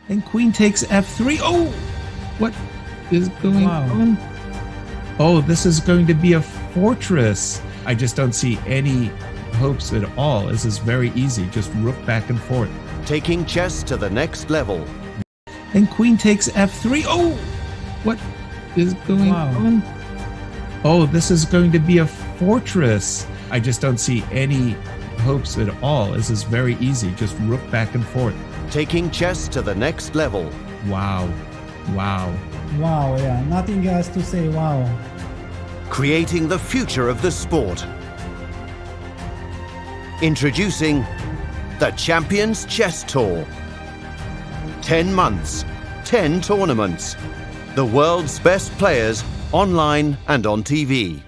And queen takes f3. Oh, what is going on? Oh, this is going to be a fortress. I just don't see any hopes at all. This is very easy. Just rook back and forth. Taking chess to the next level. And queen takes f3. Oh, what is going on? Oh, this is going to be a fortress. I just don't see any hopes at all. This is very easy. Just rook back and forth. Taking chess to the next level. Wow. Wow. Wow, yeah, nothing else to say. Wow. Creating the future of the sport. Introducing the Champions Chess Tour. 10 months, 10 tournaments. The world's best players online and on TV.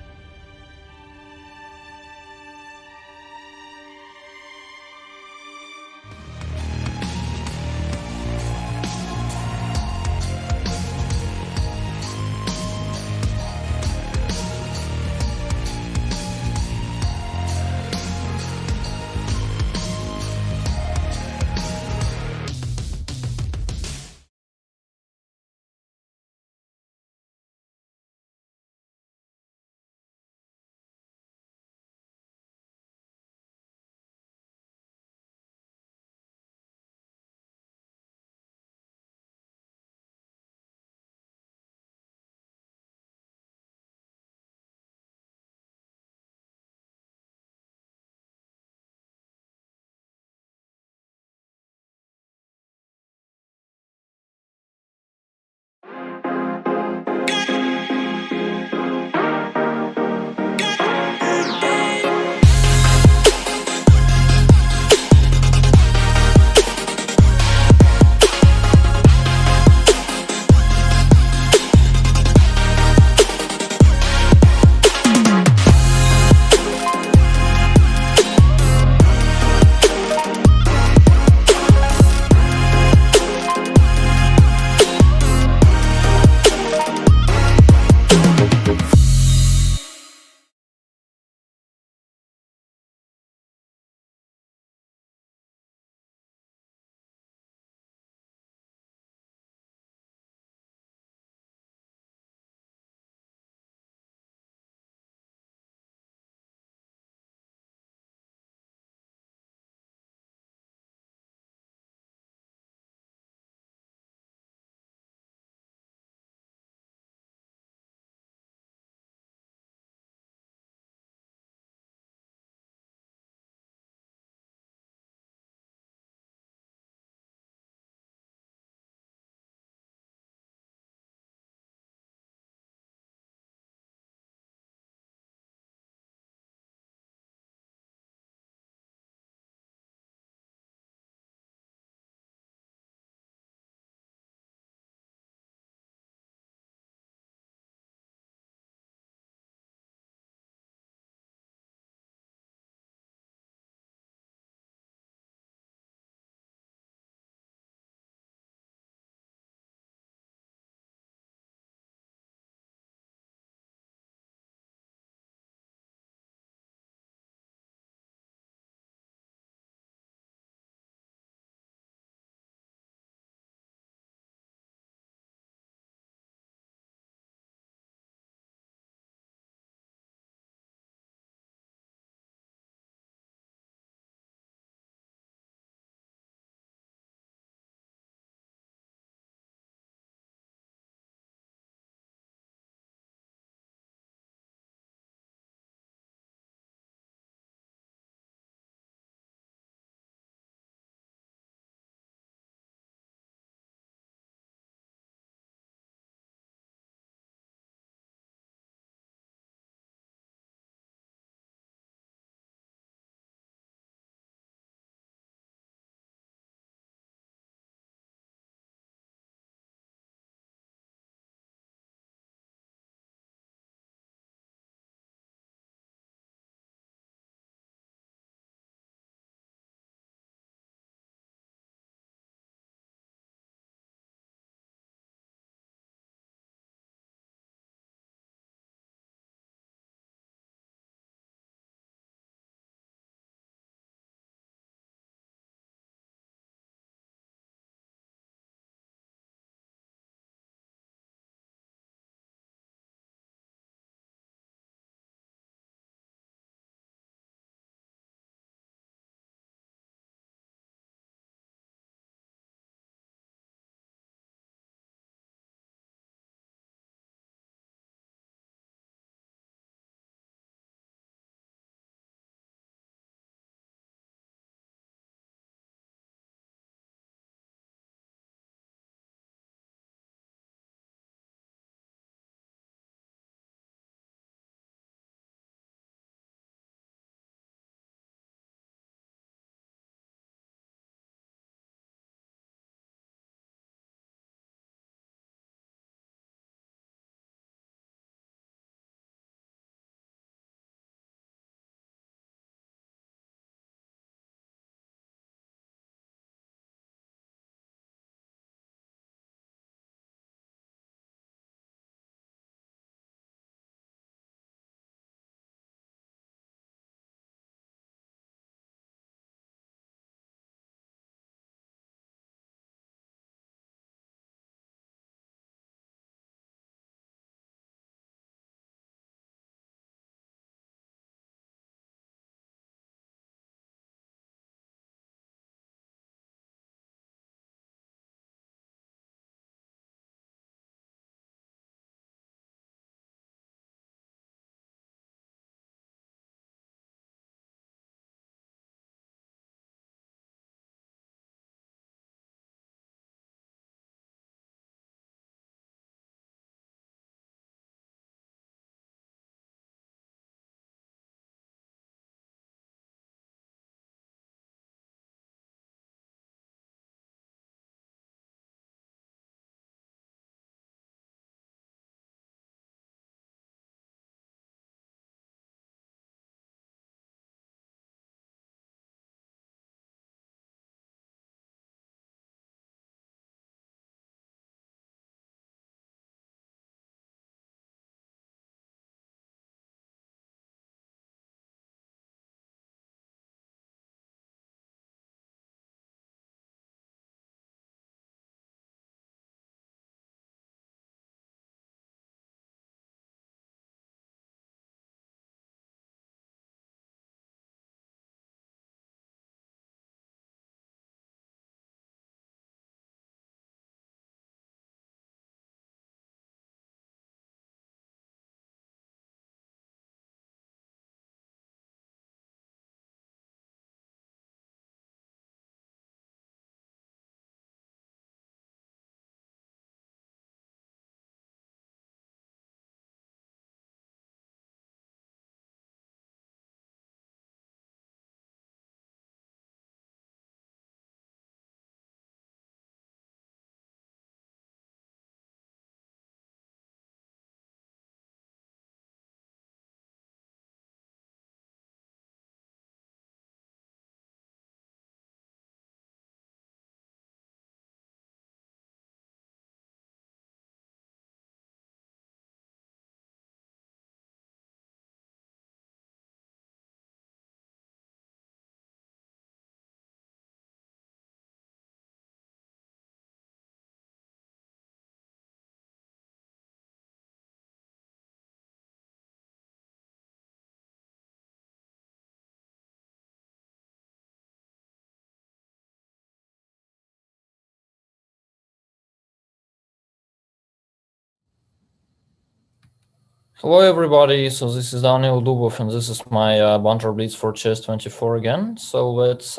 Hello everybody, so this is Daniil Dubov and this is my Banter Blitz for Chess 24 again. So let's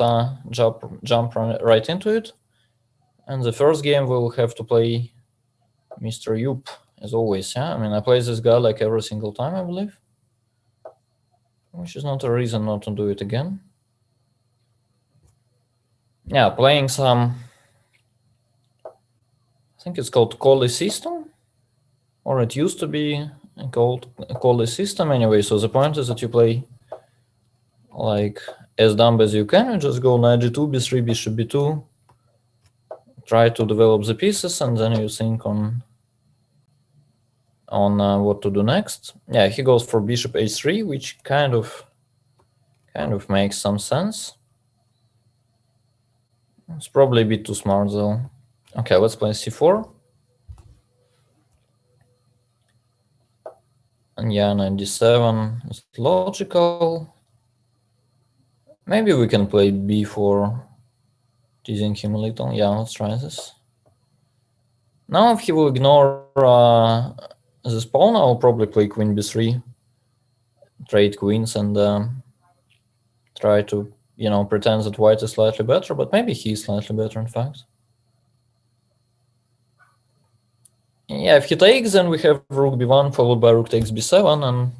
jump right into it. And the first game we'll have to play Mr. Yup, as always, yeah? I mean, I play this guy like every single time, I believe. Which is not a reason not to do it again. Yeah, playing some, I think it's called Collie system, or it used to be called Collie system anyway. So the point is that you play like as dumb as you can. You just go knight g2, b3, bishop b2, try to develop the pieces, and then you think on what to do next. Yeah, he goes for bishop h3, which kind of makes some sense. It's probably a bit too smart though. Okay, let's play c4. And yeah, knight d7 is logical. Maybe we can play b4, teasing him a little. Yeah, let's try this. Now if he will ignore this pawn, I'll probably play queen b3, trade queens, and try to, pretend that white is slightly better, but maybe he's slightly better, in fact. Yeah, if he takes, then we have rook b1 followed by rook takes b7, and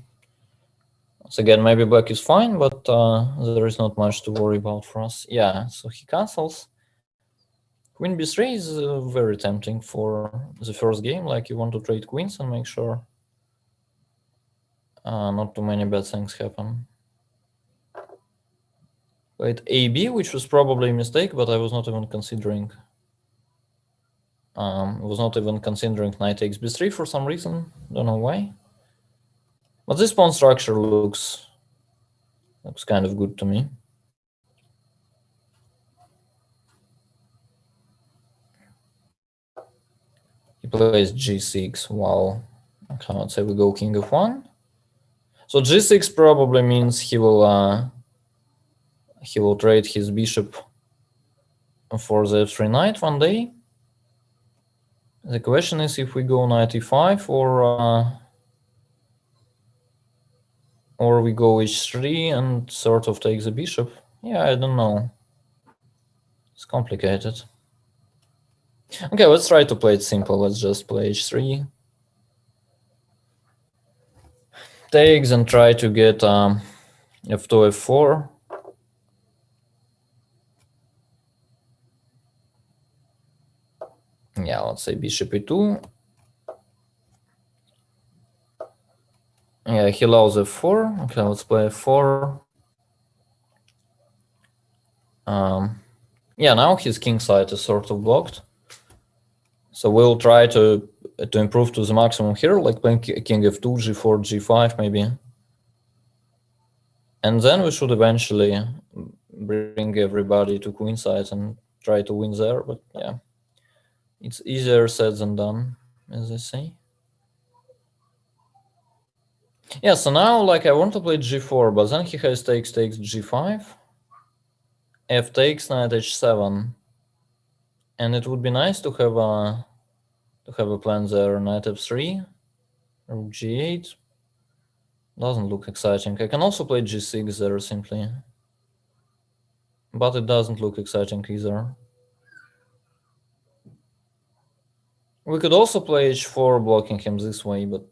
once again, maybe black is fine, but there is not much to worry about for us. Yeah, so he castles. Queen b3 is very tempting for the first game, like you want to trade queens and make sure not too many bad things happen. Played AB, which was probably a mistake, but I was not even considering knight takes b3 for some reason. Don't know why. But this pawn structure looks kind of good to me. He plays g6. Wow. Okay, let's say we go king f1. So g6 probably means he will trade his bishop for the f3 knight one day. The question is if we go knight e5 or we go h3 and sort of take the bishop. Yeah, I don't know. It's complicated. Okay, let's try to play it simple. Let's just play h3. Takes and try to get f2, f4. Yeah, let's say bishop e2. Yeah, he allows f4. Okay, let's play f4. Yeah, now his king side is sort of blocked. So we'll try to improve to the maximum here, like playing king f2, g4, g5 maybe. And then we should eventually bring everybody to queen side and try to win there. But yeah, it's easier said than done, as they say. Yeah, so now like I want to play g4, but then he has takes g5, f takes, knight h7, and it would be nice to have a plan there, knight f3, rook g8. Doesn't look exciting. I can also play g6 there simply, but it doesn't look exciting either. We could also play h4, blocking him this way, but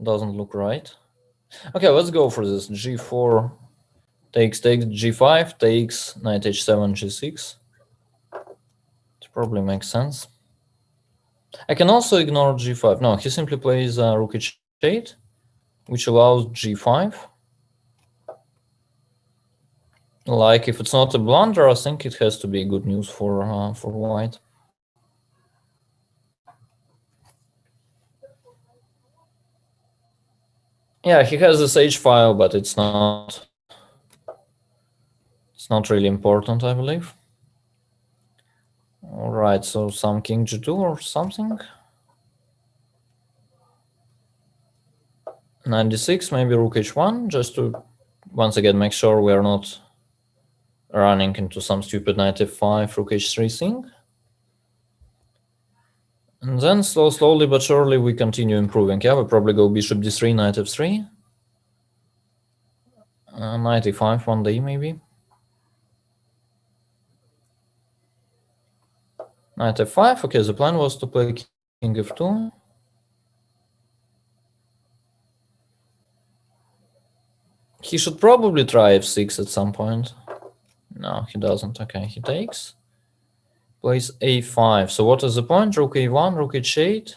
doesn't look right. Okay, let's go for this. g4 takes g5, takes knight h7, g6. It probably makes sense. I can also ignore g5. No, he simply plays rook h8, which allows g5. Like, if it's not a blunder, I think it has to be good news for white. Yeah, he has this h file, but it's not really important, I believe. All right, so some king g2 or something. 96, maybe rook h1, just to once again make sure we are not running into some stupid knight f5, rook h3 thing. And then slowly but surely we continue improving. Yeah, we probably go bishop d3, knight f3. Knight e5 one day maybe. Knight f5. Okay, the plan was to play king f2. He should probably try f6 at some point. No, he doesn't. Okay, he takes. Plays a5. So what is the point? Rook a1, rook h8.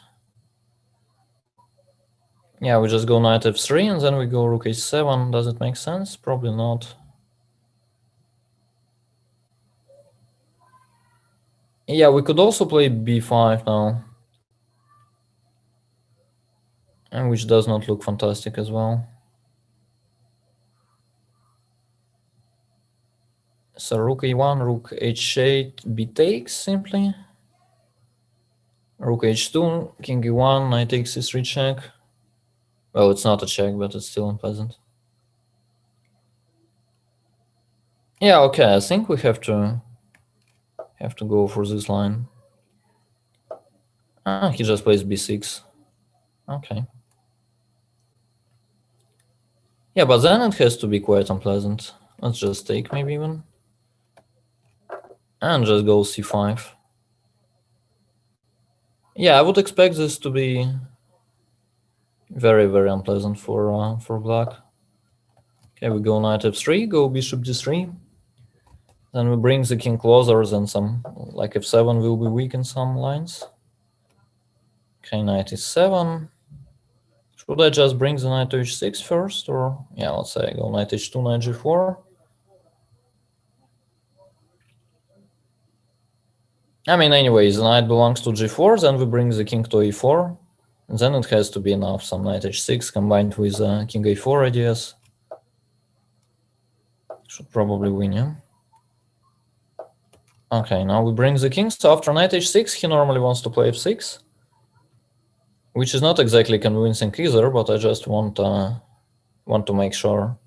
Yeah, we just go knight f3 and then we go rook h7. Does it make sense? Probably not. Yeah, we could also play b5 now. And which does not look fantastic as well. So rook e1, rook h8, b takes simply. Rook h2, king e1, knight takes c3 check. Well, it's not a check, but it's still unpleasant. Yeah, okay, I think we have to go for this line. Ah, he just plays b6. Okay. Yeah, but then it has to be quite unpleasant. Let's just take maybe even. And just go c5. Yeah, I would expect this to be very, very unpleasant for black. Okay, we go knight f3, go bishop d3. Then we bring the king closer, then some, like f7 will be weak in some lines. Okay, knight e7. Should I just bring the knight to h6 first, or yeah, let's say I go knight h2, knight g4. I mean, anyways, the knight belongs to g4, then we bring the king to e4, and then it has to be enough, some knight h6 combined with king a4 ideas. Should probably win, yeah? Okay, now we bring the king, so after knight h6, he normally wants to play f6, which is not exactly convincing either, but I just want to make sure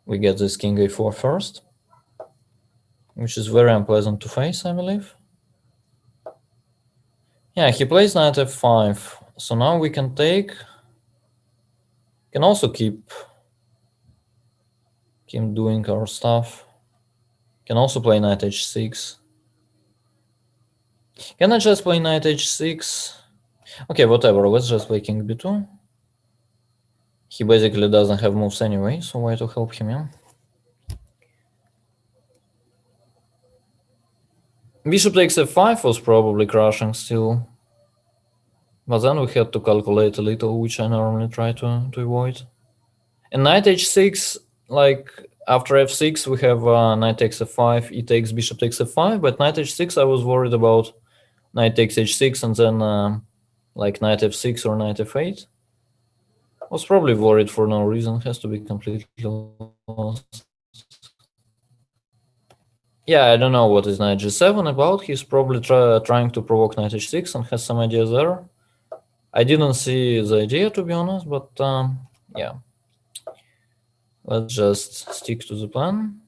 we get this king a4 first, which is very unpleasant to face, I believe. Yeah, he plays knight f5, so now we can take, can also keep doing our stuff. Can also play knight h6. Can I just play knight h6? Okay, whatever, let's just play king b2. He basically doesn't have moves anyway, so why to help him, yeah? Bishop takes f5 was probably crushing still. But then we had to calculate a little, which I normally try to avoid. And knight h6, like after f6, we have knight takes f5, e takes, bishop takes f5, but knight h6, I was worried about knight takes h6 and then like knight f6 or knight f8. I was probably worried for no reason, has to be completely lost. Yeah, I don't know what is knight g7 about. He's probably trying to provoke knight h6 and has some ideas there. I didn't see the idea, to be honest, but yeah. Let's just stick to the plan.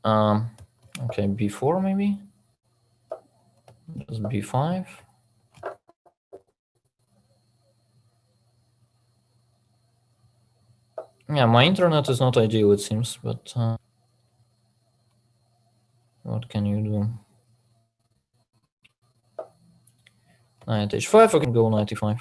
Okay, b4 maybe. Just b5. Yeah, my internet is not ideal, it seems, but what can you do? Knight h5, I can go knight e5.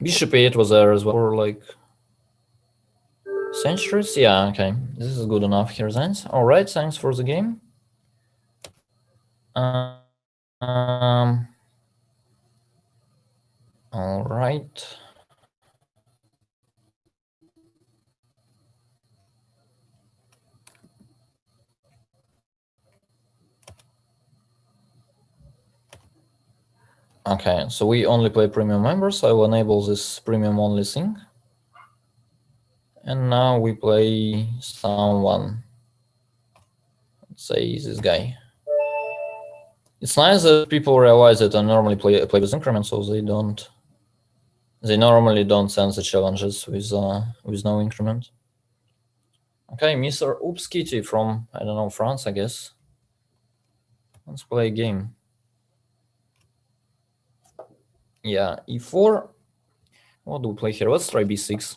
Bishop e8 was there as well for like centuries. Yeah, okay. This is good enough here, thanks. All right, thanks for the game. All right. Okay, so we only play premium members. I will enable this premium only thing. And now we play someone. Let's say this guy. It's nice that people realize that I normally play with increments, so they don't They normally don't send the challenges with no increment. Okay, Mr. Oops Kitty from, I don't know, France, I guess. Let's play a game. Yeah, e4. What do we play here? Let's try b6.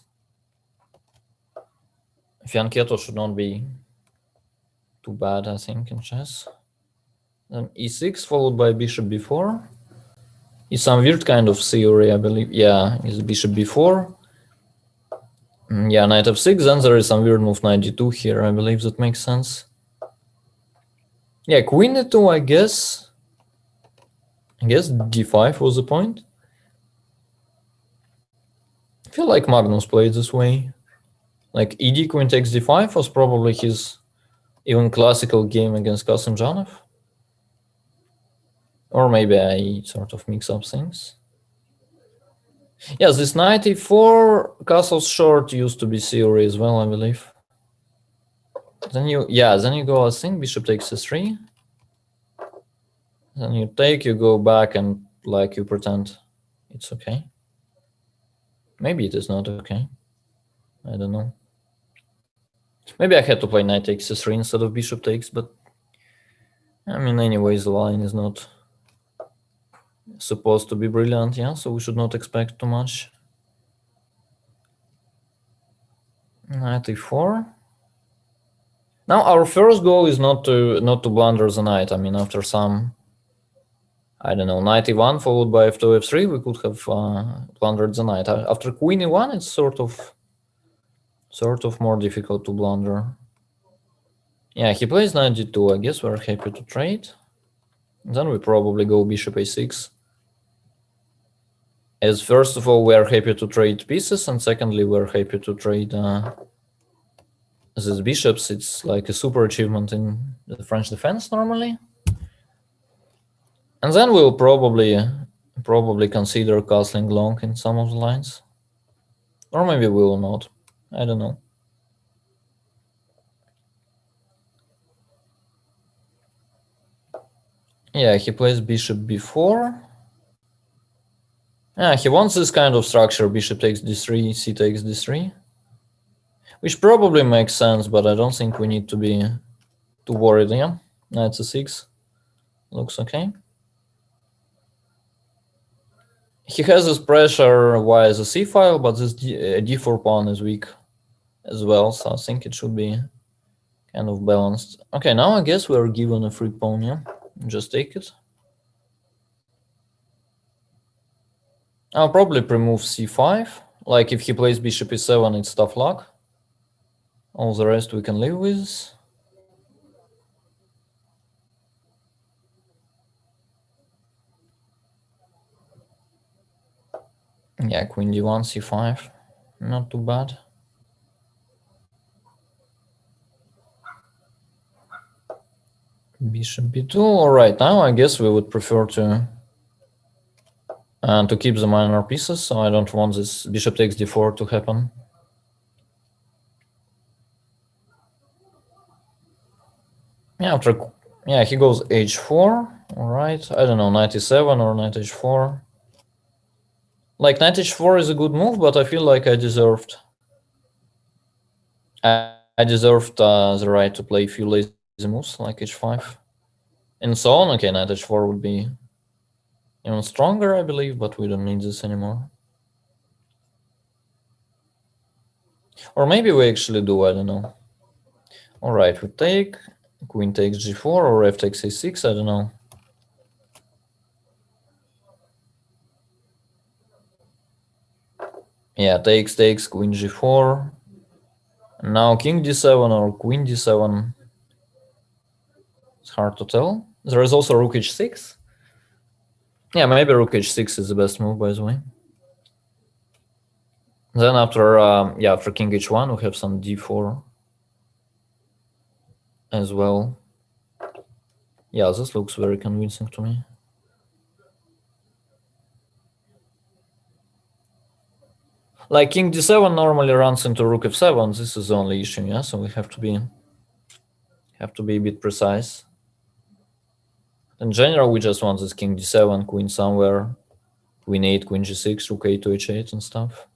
Fianchetto should not be too bad, I think, in chess. Then e6 followed by bishop b4. It's some weird kind of theory, I believe. Yeah, it's bishop b4. Yeah, knight f6. Then there is some weird move knight d2 here. I believe that makes sense. Yeah, queen e2, I guess. I guess d5 was the point. I feel like Magnus played this way. Like ed queen takes d5 was probably his even classical game against Kasimdzhanov. Or maybe I sort of mix up things. Yes, this knight e4 castles short used to be theory as well, I believe. Then you go, I think, bishop takes e3. Then you take, you go back, and like you pretend it's okay. Maybe it is not okay. I don't know. Maybe I had to play knight takes e3 instead of bishop takes, but I mean, anyways, the line is not supposed to be brilliant, yeah, so we should not expect too much. Knight e4. Now our first goal is not to blunder the knight. I mean, after some, I don't know, knight e1 followed by f2, f3, we could have blundered the knight. After queen e1, it's sort of more difficult to blunder. Yeah, he plays knight d2. I guess we're happy to trade. Then we probably go bishop a6. As first of all, we are happy to trade pieces, and secondly, we're happy to trade these bishops. It's like a super achievement in the French defense normally. And then we'll probably consider castling long in some of the lines. Or maybe we will not. I don't know. Yeah, he plays bishop b4. Yeah, he wants this kind of structure. Bishop takes d3, c takes d3. Which probably makes sense, but I don't think we need to be too worried. Yeah, knight c6 looks okay. He has this pressure via the c file, but this d4 pawn is weak as well, so I think it should be kind of balanced. Okay, now I guess we're given a free pawn, yeah? Just take it. I'll probably pre-move c5. Like if he plays bishop e7, it's tough luck. All the rest we can live with. Yeah, queen d1, c5. Not too bad. Bishop b2. All right, now I guess we would prefer to keep the minor pieces, so I don't want this bishop takes d4 to happen. Yeah, he goes h4. All right, I don't know, knight e7 or knight h4. Like knight h4 is a good move, but I feel like I deserved the right to play a few lazy moves like h5 and so on. Okay, knight h4 would be even stronger, I believe, but we don't need this anymore. Or maybe we actually do, I don't know. All right, we take, queen takes g4 or f takes a6, I don't know. Yeah, takes, queen g4. Now king d7 or queen d7. It's hard to tell. There is also rook h6. Yeah, maybe rook h6 is the best move, by the way. Then after king h1, we have some d4 as well. Yeah, this looks very convincing to me. Like king d7 normally runs into rook f7. This is the only issue, yeah. So we have to be a bit precise. In general, we just want this king d7, queen somewhere, Queen 8, Queen G6, Rook 8 to H8 and stuff.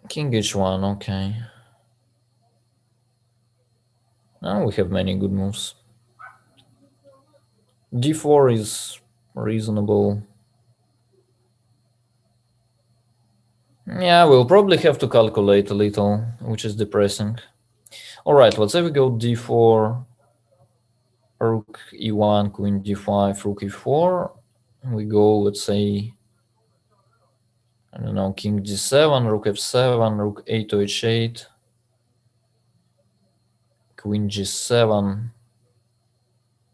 King H1, okay. Now we have many good moves. D4 is reasonable. Yeah, we'll probably have to calculate a little, which is depressing. All right, let's say we go D4, Rook E1, Queen D5, Rook E4. We go, let's say, I don't know, King G7, Rook F7, Rook 8 to H8, Queen G7.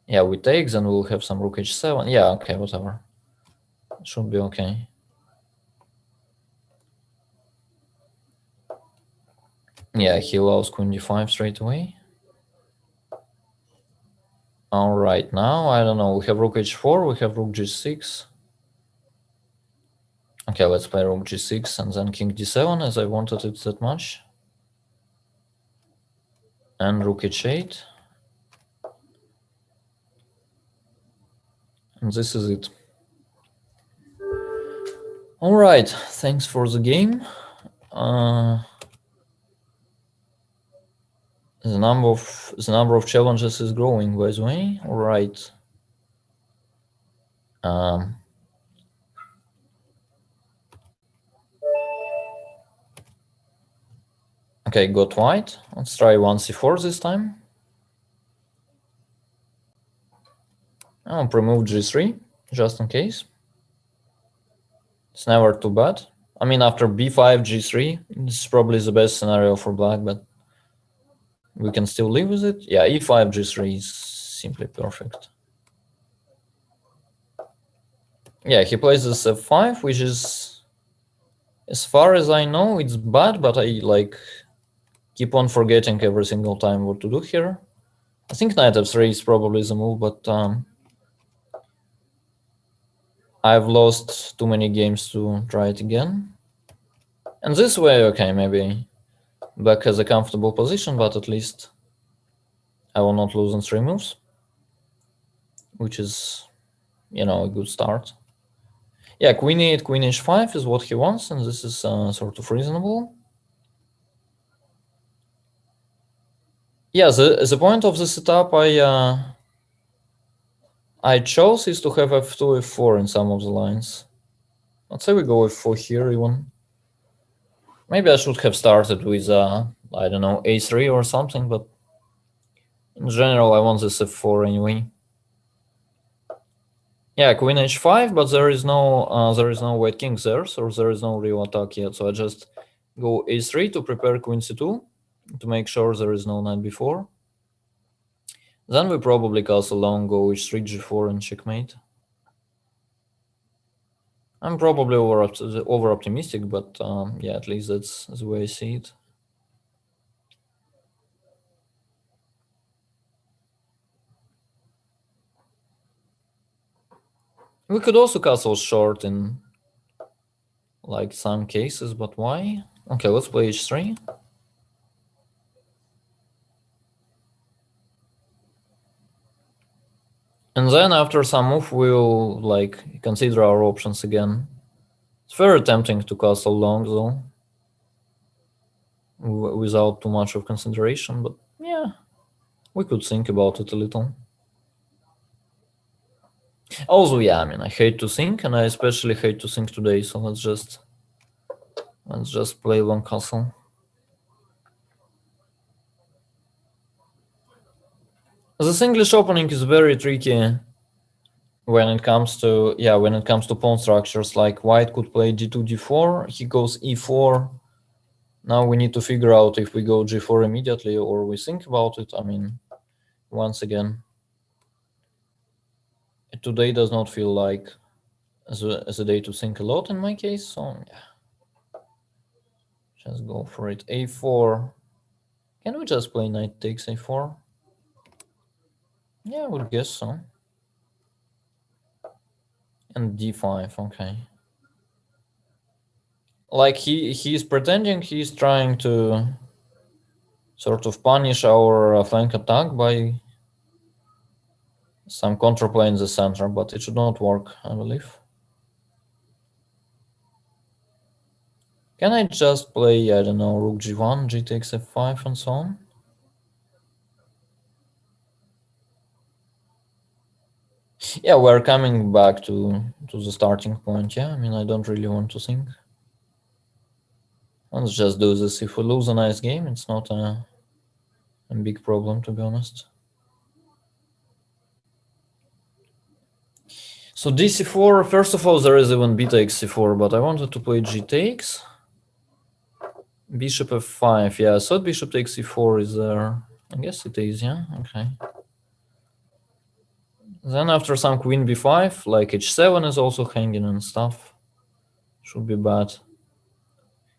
Yeah, we take, then we'll have some Rook H7. Yeah, okay, whatever. Should be okay. Yeah, he allows Queen D5 straight away. All right, now, I don't know, we have Rook H4, we have Rook G6. Okay, let's play Rook G6 and then King D7, as I wanted it that much. And Rook H8. And this is it. All right, thanks for the game. The number of challenges is growing, by the way. All right. Okay, got white. Let's try 1c4 this time. I'll remove G3, just in case. It's never too bad. I mean, after B5, G3, this is probably the best scenario for black, but we can still live with it. Yeah, E5, G3 is simply perfect. Yeah, he plays this F5, which is, as far as I know, it's bad, but I keep on forgetting every single time what to do here. I think Knight F3 is probably the move, but I've lost too many games to try it again. And this way, okay, maybe black has a comfortable position, but at least I will not lose in 3 moves, which is, you know, a good start. Yeah, Queen 8, Queen H5 is what he wants, and this is sort of reasonable. Yeah, the point of the setup I chose is to have F2, F4 in some of the lines. Let's say we go F4 here even. Maybe I should have started with, I don't know, A3 or something, but in general, I want this F4 anyway. Yeah, Queen H5, but there is no white king there, so there is no real attack yet. So I just go A3 to prepare Queen C2 to make sure there is no knight B4. Then we probably castle long, go H3, G4, and checkmate. I'm probably over optimistic, but yeah, at least that's the way I see it. We could also castle short in like some cases, but why? Okay, let's play H3. And then after some move, we'll like consider our options again. It's very tempting to castle long though, without too much of consideration, but yeah, we could think about it a little. Also, yeah, I mean, I hate to think, and I especially hate to think today, so let's just play long castle. This English opening is very tricky when it comes to pawn structures. Like white could play d2, d4, he goes e4. Now we need to figure out if we go g4 immediately or we think about it. I mean, once again, today does not feel like as a day to think a lot in my case, so yeah. Just go for it. A4. Can we just play knight takes a4? Yeah, I would guess so. And d5, okay. Like he's pretending he's trying to sort of punish our flank attack by some counterplay in the center, but it should not work, I believe. Can I just play, I don't know, rook g1, g takes f5, and so on? Yeah, we're coming back to the starting point. Yeah, I mean, I don't really want to think. Let's just do this. If we lose a nice game, it's not a big problem, to be honest. So dc4, first of all, there is even b takes c4, but I wanted to play g takes. Bishop f5, yeah, I thought bishop takes c4 is there. I guess it is, yeah, okay. Then after some queen b5, like h7 is also hanging and stuff. Should be bad.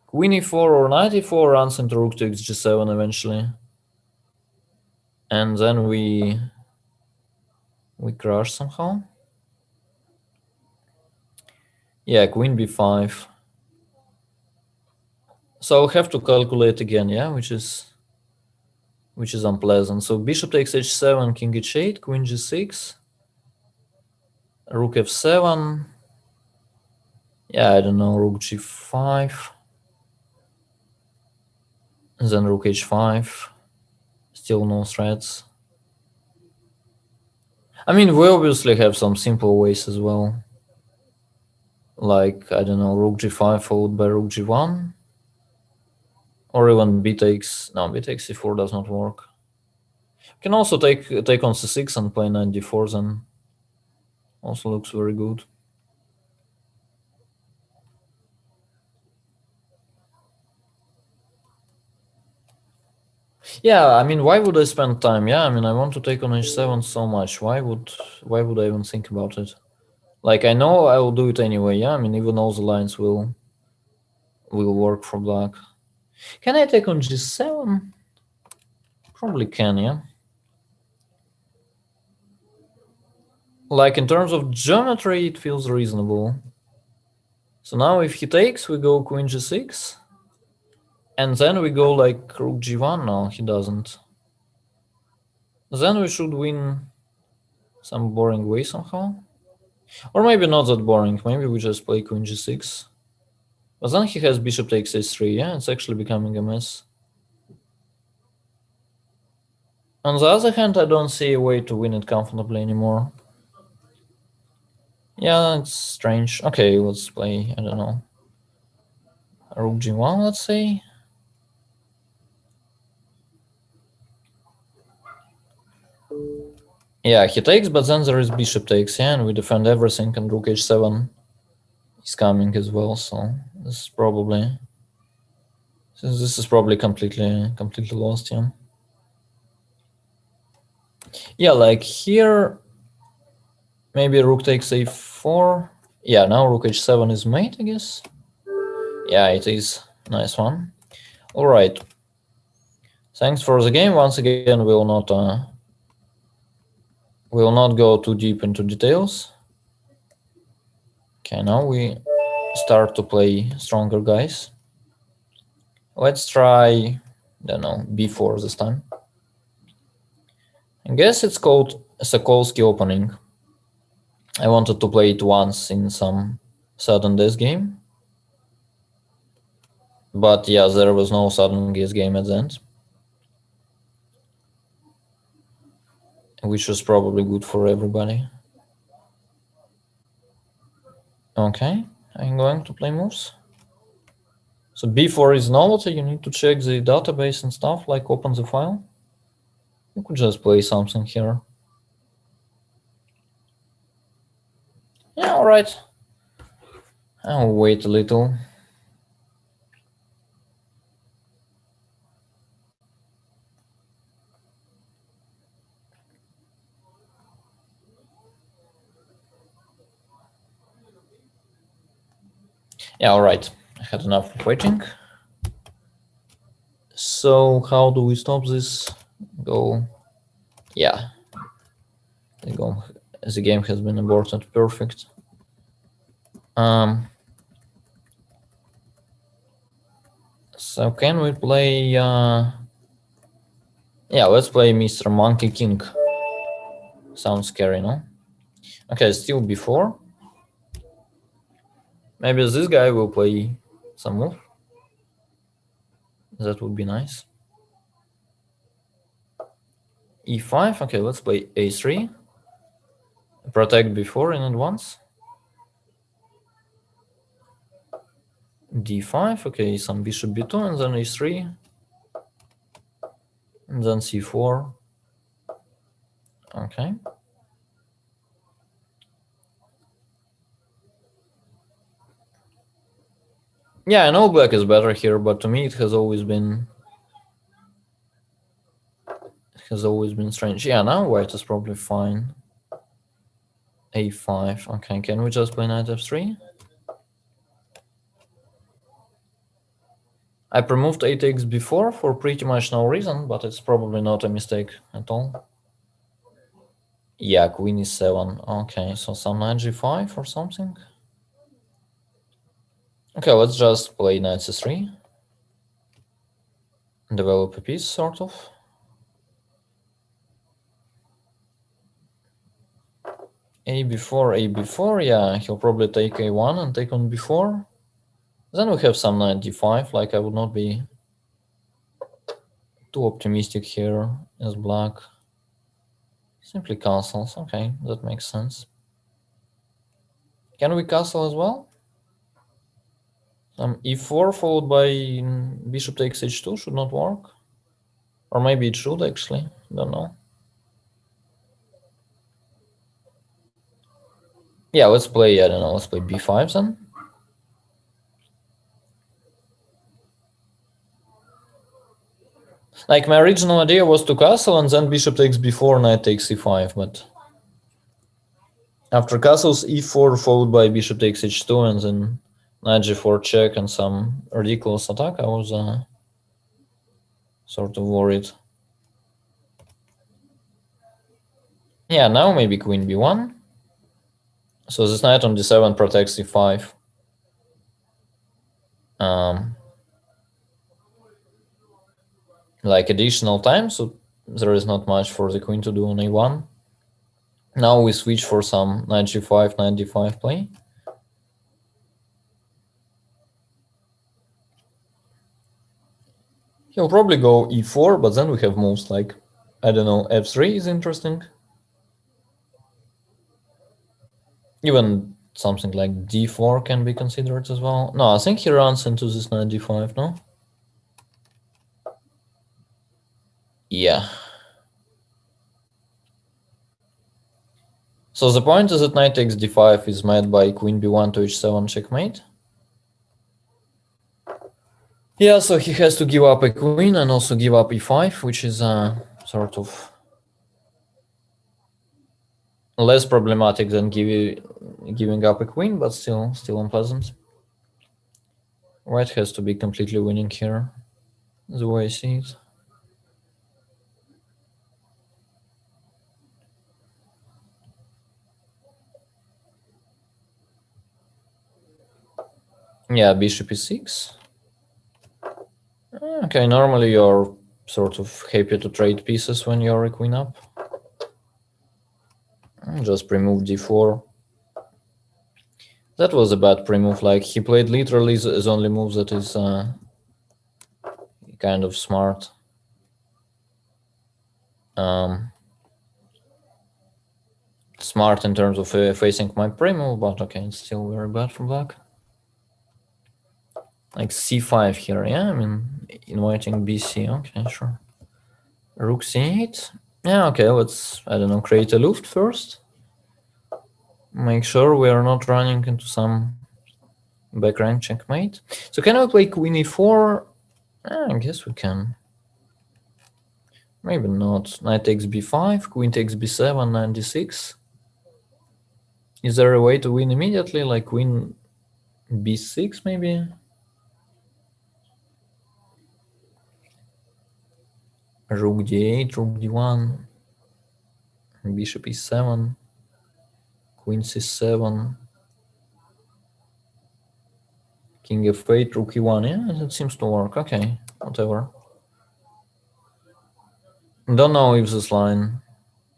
Queen e4 or knight e4 runs into rook takes g7 eventually. And then we crash somehow. Yeah, queen b5. So I have to calculate again, yeah, which is unpleasant. So bishop takes h7, king h8, queen g6, rook f7. Yeah, I don't know, rook g5, and then rook h5. Still no threats. I mean, we obviously have some simple ways as well. Like, I don't know, rook g5 followed by rook g1. Or even b takes c4 does not work. You can also take on c6 and play knight d4, then also looks very good. Yeah, I mean, why would I spend time? Yeah, I mean, I want to take on h7 so much. Why would I even think about it? Like, I know I will do it anyway. Yeah, I mean, even all the lines will work for black. Can I take on g7? Probably can, yeah. Like, in terms of geometry, it feels reasonable. So now if he takes, we go queen g6. And then we go like rook g1. No, he doesn't. Then we should win some boring way somehow. Or maybe not that boring. Maybe we just play queen g6. But then he has bishop takes h3. Yeah, it's actually becoming a mess. On the other hand, I don't see a way to win it comfortably anymore. Yeah, it's strange. Okay, let's play, I don't know, rook g1, let's say. Yeah, he takes, but then there is bishop takes, yeah, and we defend everything, and rook h7 is coming as well, so this is probably completely lost, yeah. Yeah, like here, maybe rook takes a4. Yeah, now rook h7 is mate, I guess. Yeah, it is. Nice one. All right. Thanks for the game. Once again, we will not go too deep into details. Okay, now we start to play stronger guys. Let's try, I don't know, b4 this time. I guess it's called Sokolsky opening. I wanted to play it once in some sudden death game. But yeah, there was no sudden death game at the end. Which was probably good for everybody. Okay, I'm going to play moves. So b4 is novelty, you need to check the database and stuff, like open the file. You could just play something here. Yeah, all right. I'll wait a little. Yeah, all right. I had enough of waiting. So how do we stop this? Go. Yeah. The game has been aborted. Perfect. So can we play? Yeah, let's play Mr. Monkey King. Sounds scary, no? Okay, still before. Maybe this guy will play some move. That would be nice. E5, okay, let's play A3. Protect before in advance. D5, okay, some bishop B2 and then A3. And then C4. Okay. Yeah, I know black is better here, but to me it has always been strange. Yeah, now white is probably fine. A5. Okay, can we just play knight F3? I removed 8 takes before for pretty much no reason, but it's probably not a mistake at all. Yeah, queen e7. Okay, so some knight g5 or something. Okay, let's just play knight c3. Develop a piece, sort of. A before, yeah, he'll probably take a1 and take on b4. Then we have some knight d5, like I would not be too optimistic here as black. Simply castles, okay, that makes sense. Can we castle as well? Some e4 followed by bishop takes h2 should not work. Or maybe it should actually, don't know. Yeah, let's play, I don't know, let's play b5 then. Like my original idea was to castle and then bishop takes b4, knight takes e5, but after castles e4 followed by bishop takes h2 and then knight g4 check and some ridiculous attack, I was sort of worried. Yeah, now maybe queen b1. So this knight on d7 protects e5. Like additional time, so there is not much for the queen to do on a1. Now we switch for some knight g5, knight d5 play. He'll probably go e4, but then we have moves like, I don't know, f3 is interesting. Even something like d4 can be considered as well. No, I think he runs into this knight d5, no? Yeah. So the point is that knight takes d5 is met by queen b1 to h7 checkmate. Yeah, so he has to give up a queen and also give up e5, which is sort of less problematic than giving up a queen, but still unpleasant. White has to be completely winning here, the way I see it. Yeah, bishop e6. Okay, normally you're sort of happy to trade pieces when you're a queen up. Just pre-move d4. That was a bad pre-move, like he played literally his only move that is kind of smart. Smart in terms of facing my pre-move, but okay, it's still very bad for black. Like c5 here, yeah, I mean, inviting bc, okay, sure. Rook c8. Yeah, okay, let's, I don't know, create a luft first. Make sure we are not running into some back rank checkmate. So can I play queen e4? I guess we can. Maybe not. Knight takes b5, queen takes b7, knight d6. Is there a way to win immediately, like queen b6 maybe? Rook d8, rook d1, bishop e7, queen c7, king f8, rook e1. Yeah, that seems to work. Okay, whatever. Don't know if this line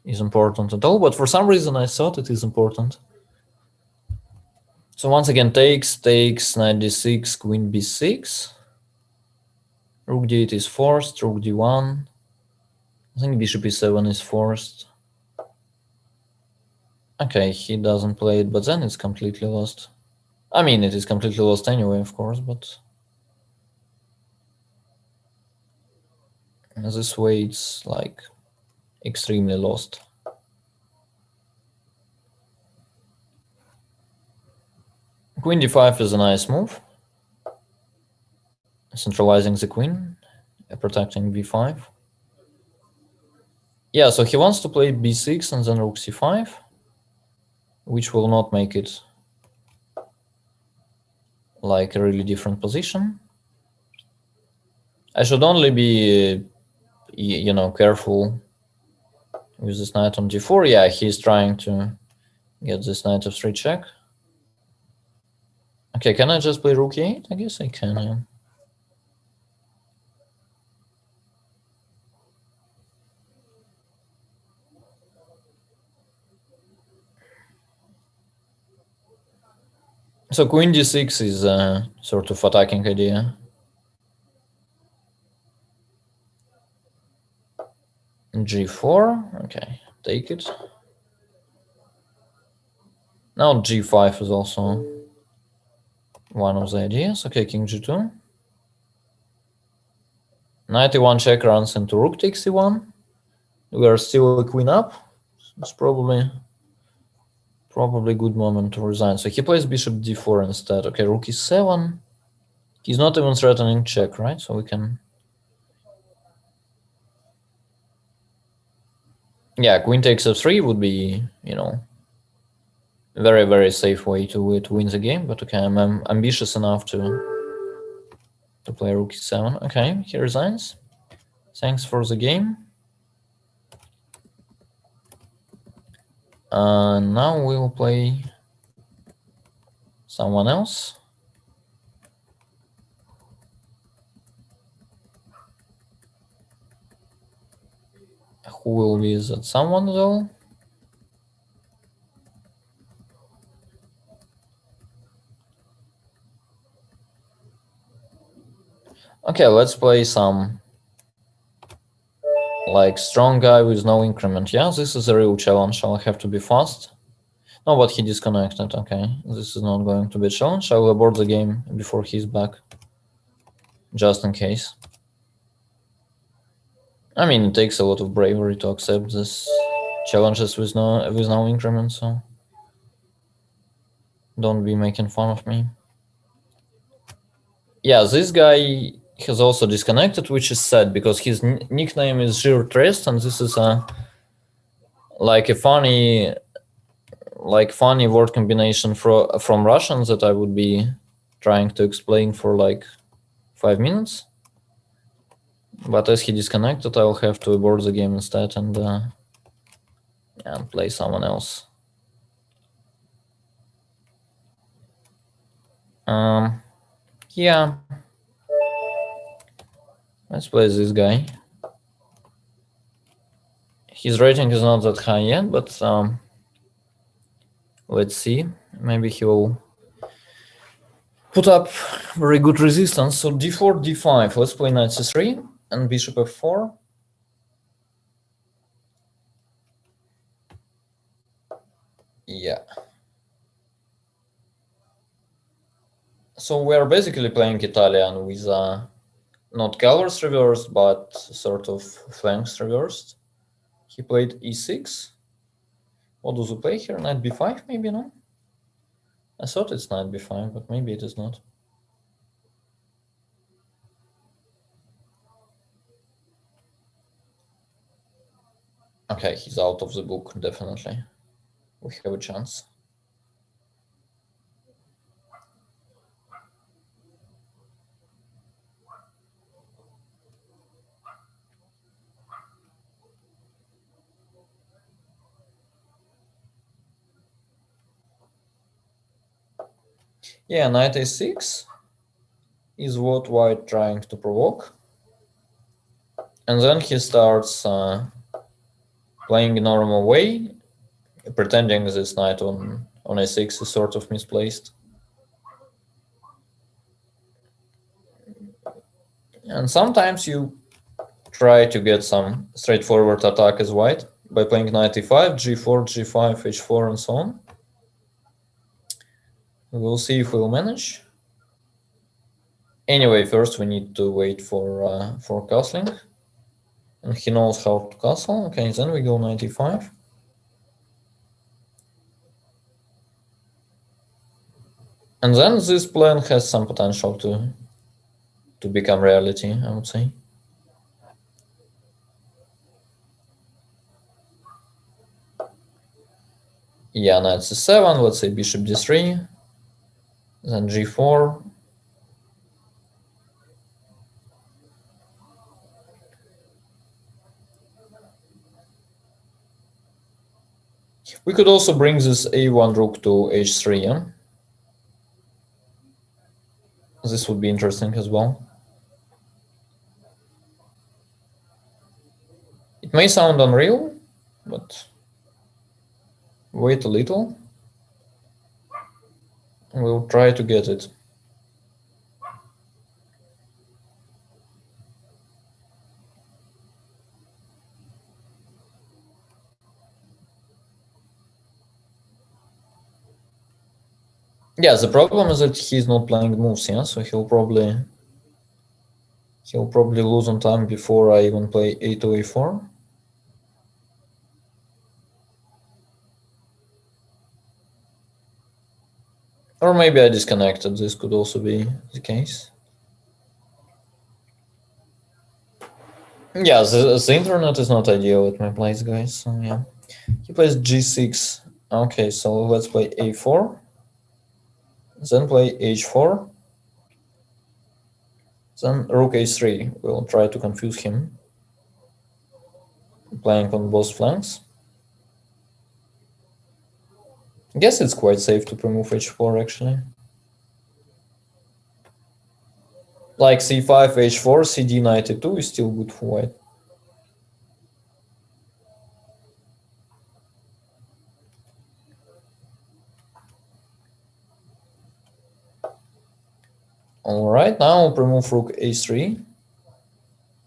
is important at all, but for some reason I thought it is important. So once again, takes, knight d6, queen b6. Rook d8 is forced, rook d1. I think bishop e7 is forced. Okay, he doesn't play it, but then it's completely lost. I mean, it is completely lost anyway, of course, but this way it's like extremely lost. Queen d5 is a nice move. Centralizing the queen, protecting b5. Yeah, so he wants to play b6 and then rook c5, which will not make it like a really different position. I should only be, you know, careful with this knight on d4. Yeah, he's trying to get this knight f3 check. Okay, can I just play rook e8? I guess I can, yeah. So queen d6 is a sort of attacking idea. G4, okay, take it. Now g5 is also one of the ideas. Okay, king g2. Knight e1 check runs into rook takes e1. We are still a queen up. It's probably good moment to resign. So he plays bishop d4 instead. Okay, rook e7. He's not even threatening check, right? So we can... Yeah, queen takes f3 would be, you know, a very, very safe way to win the game. But okay, I'm ambitious enough to play rook e7. Okay, he resigns. Thanks for the game. Now we will play someone else. Who will be that someone though? Okay, let's play some like strong guy with no increment. Yeah, this is a real challenge. I'll have to be fast. No, but he disconnected. Okay, this is not going to be a challenge. I will abort the game before he's back, just in case. I mean, it takes a lot of bravery to accept this challenges with no increment, so don't be making fun of me. Yeah, this guy has also disconnected, which is sad because his nickname is Zir Trest, and this is a like a funny word combination from Russian that I would be trying to explain for like 5 minutes. But as he disconnected, I'll have to abort the game instead and play someone else. Yeah. Let's play this guy. His rating is not that high yet, but let's see. Maybe he will put up very good resistance. So d4, d5. Let's play knight c3 and bishop f4. Yeah. So we are basically playing Italian with not colors reversed, but sort of flanks reversed. He played e6. What does he play here? Knight b5, maybe, no? I thought it's knight b5, but maybe it is not. Okay, he's out of the book, definitely. We have a chance. Yeah, knight a6 is what white trying to provoke. And then he starts playing a normal way, pretending this knight on a6 is sort of misplaced. And sometimes you try to get some straightforward attack as white by playing knight e5, g4, g5, h4, and so on. We'll see if we'll manage. Anyway, first we need to wait for castling. And he knows how to castle. Okay, then we go knight e5. And then this plan has some potential to become reality, I would say. Yeah, knight c7, let's say bishop d3, then g4. We could also bring this a1 rook to h3, yeah? This would be interesting as well. It may sound unreal, but wait a little. We'll try to get it. Yeah, the problem is that he's not playing moves, yeah, so he'll probably lose on time before I even play a2, a4. Or maybe I disconnected, this could also be the case. Yeah, the internet is not ideal at my place, guys, so yeah. He plays g6. Okay, so let's play a4. Then play h4. Then rook a3. We'll try to confuse him, playing on both flanks. I guess it's quite safe to pre-move h4, actually. Like c5, h4, cd knight e2 is still good for white. Alright, now pre-move rook a3.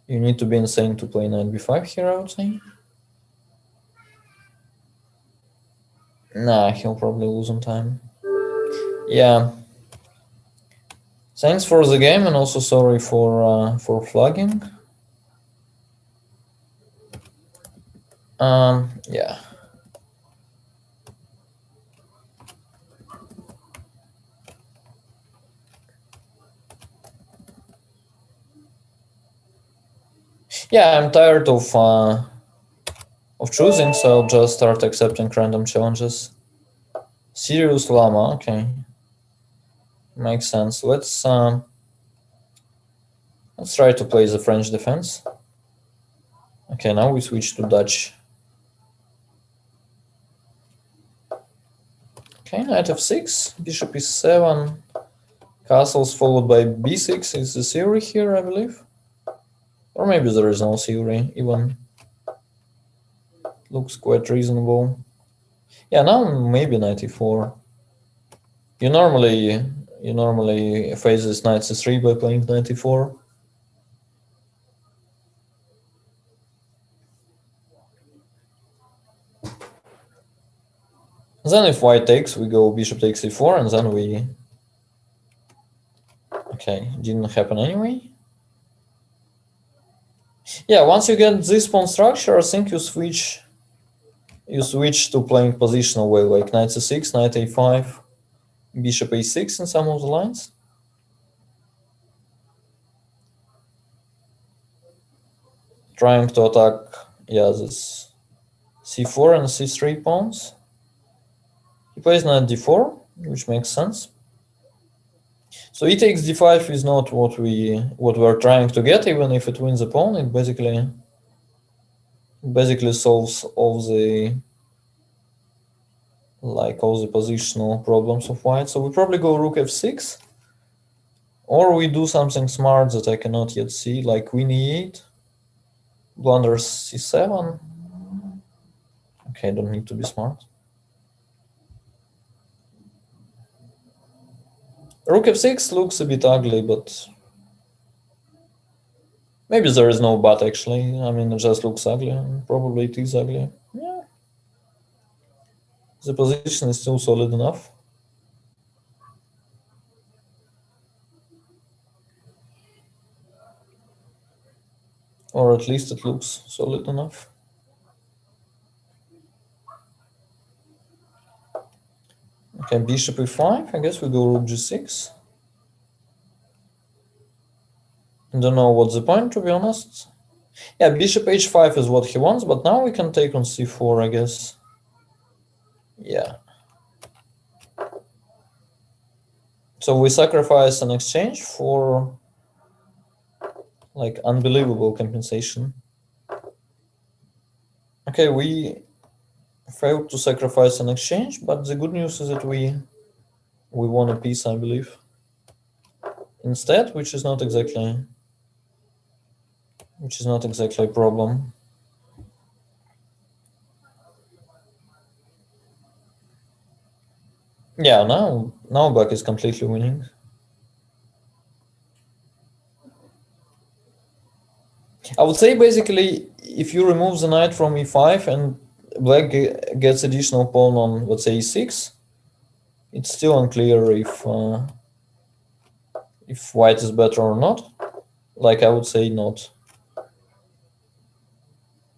You need to be insane to play knight b5 here, I would say. Nah, he'll probably lose on time. Yeah. Thanks for the game, and also sorry for flagging. Yeah. Yeah, I'm tired of choosing, so I'll just start accepting random challenges. Serious llama, okay. Makes sense. Let's try to play the French defense. Okay, now we switch to Dutch. Okay, knight f6, bishop e7, castles followed by b6 is the theory here, I believe. Or maybe there is no theory, even. Looks quite reasonable. Yeah, now maybe knight e4. You normally face this knight c3 by playing knight e4. Then if white takes, we go bishop takes e4, and then we... Okay, didn't happen anyway. Yeah, once you get this pawn structure, I think you switch to playing positional way, like knight c6, knight a5, bishop a6 in some of the lines. Trying to attack, yeah, this c4 and c3 pawns. He plays knight d4, which makes sense. So e takes d5 is not what we're trying to get, even if it wins the pawn. It basically solves all the positional problems of white. So we probably go rook f6, or we do something smart that I cannot yet see, like queen e8, blunder c7. Okay, don't need to be smart. Rook f6 looks a bit ugly, but maybe there is no but actually. I mean, it just looks ugly. Probably it is ugly. Yeah. The position is still solid enough. Or at least it looks solid enough. Okay, bishop e5. I guess we go rook g6. Don't know what's the point, to be honest. Yeah, bishop h5 is what he wants, but now we can take on c4, I guess. Yeah. So we sacrifice an exchange for like unbelievable compensation. Okay, we failed to sacrifice an exchange, but the good news is that we won a piece, I believe. Instead, which is not exactly a problem. Yeah, now black is completely winning. I would say basically, if you remove the knight from e5 and black gets additional pawn on, let's say, e6, it's still unclear if white is better or not. Like, I would say not.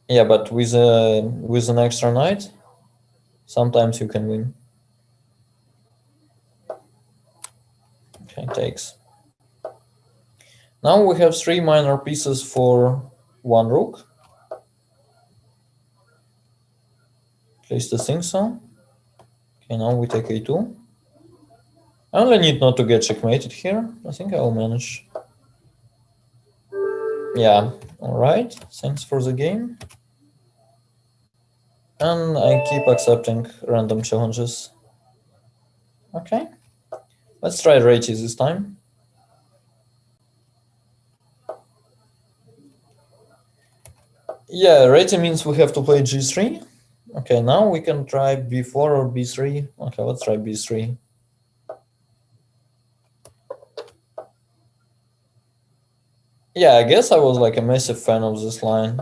Yeah, but with an extra knight, sometimes you can win. Okay, takes. Now we have 3 minor pieces for 1 rook. At least I think so. Okay, now we take a2. I only need not to get checkmated here. I think I will manage. Yeah, alright. Thanks for the game. And I keep accepting random challenges. Okay. Let's try Reti this time. Yeah, Reti means we have to play g3. Okay, now we can try b4 or b3. Okay, let's try b3. Yeah, I guess I was like a massive fan of this line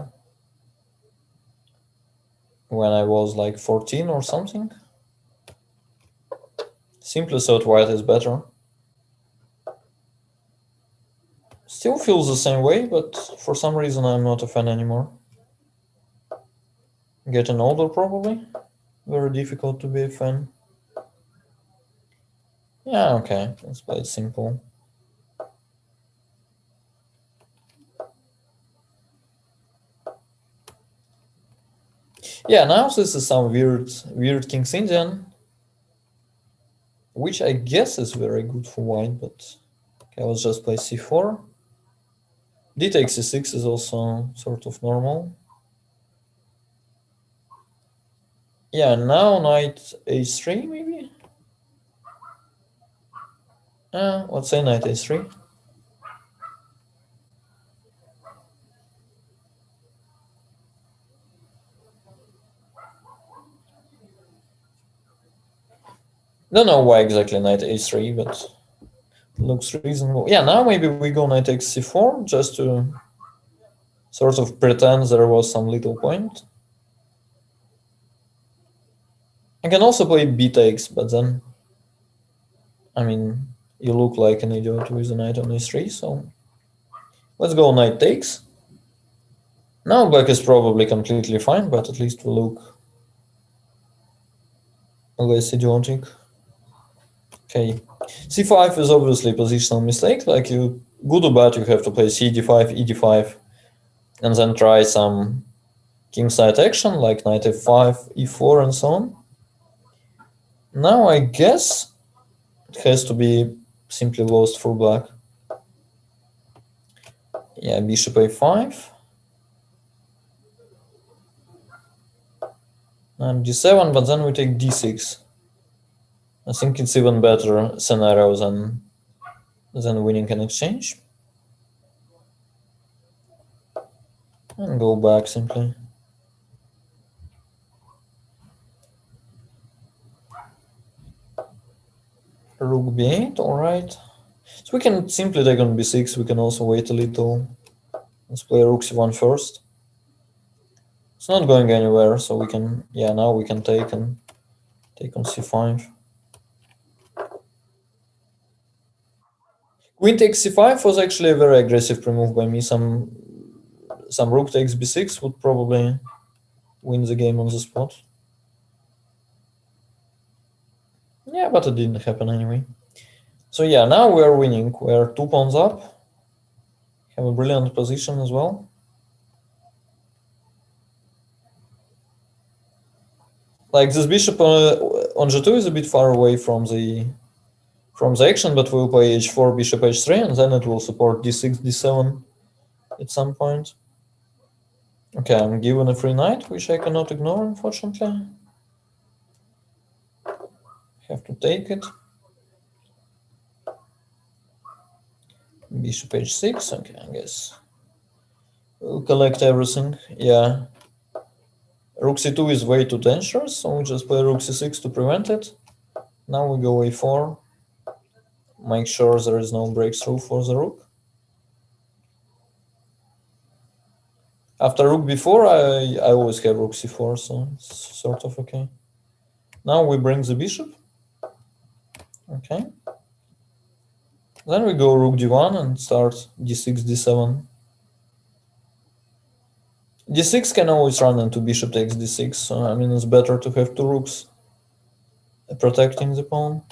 when I was like 14 or something. Simply thought white is better. Still feels the same way, but for some reason I'm not a fan anymore. Getting older probably. Very difficult to be a fan. Yeah, okay, let's play it simple. Yeah, now this is some weird King's Indian, which I guess is very good for white, but okay, let's just play c4. D takes c6 is also sort of normal. Yeah, now knight a3 maybe? Let's say knight a3. Don't know why exactly knight a3, but looks reasonable. Yeah, now maybe we go knight takes c4 just to sort of pretend there was some little point. I can also play b takes, but then, I mean, you look like an idiot with a knight on a3, so let's go knight takes. Now black is probably completely fine, but at least we look less idiotic. Okay, c5 is obviously a positional mistake. Like, you good or bad, you have to play c d5, e d5, and then try some kingside action like knight f5, e4, and so on. Now I guess it has to be simply lost for black. Yeah, bishop a5. And d7, but then we take d6. I think it's even better scenario than winning an exchange. And go back simply. Rook b8, alright. So we can simply take on b6, we can also wait a little. Let's play rook c1 first. It's not going anywhere, so we can, yeah, now we can take on c5. Queen takes c5 was actually a very aggressive pre-move by me. Some rook takes b6 would probably win the game on the spot. Yeah, but it didn't happen anyway. So yeah, now we are winning. We are 2 pawns up. Have a brilliant position as well. Like this bishop on g2 is a bit far away from the action, but we'll play h4, bishop h3, and then it will support d6, d7 at some point. Okay, I'm given a free knight, which I cannot ignore, unfortunately. Have to take it. Bishop h6, okay, I guess. We'll collect everything, yeah. Rook c2 is way too dangerous, so we just play rook c6 to prevent it. Now we go a4. Make sure there is no breakthrough for the rook. After rook b4, I always have rook c4, so it's sort of okay. Now we bring the bishop. Okay. Then we go rook d1 and start d6, d7. d6 can always run into bishop takes d6, so I mean it's better to have 2 rooks protecting the pawn.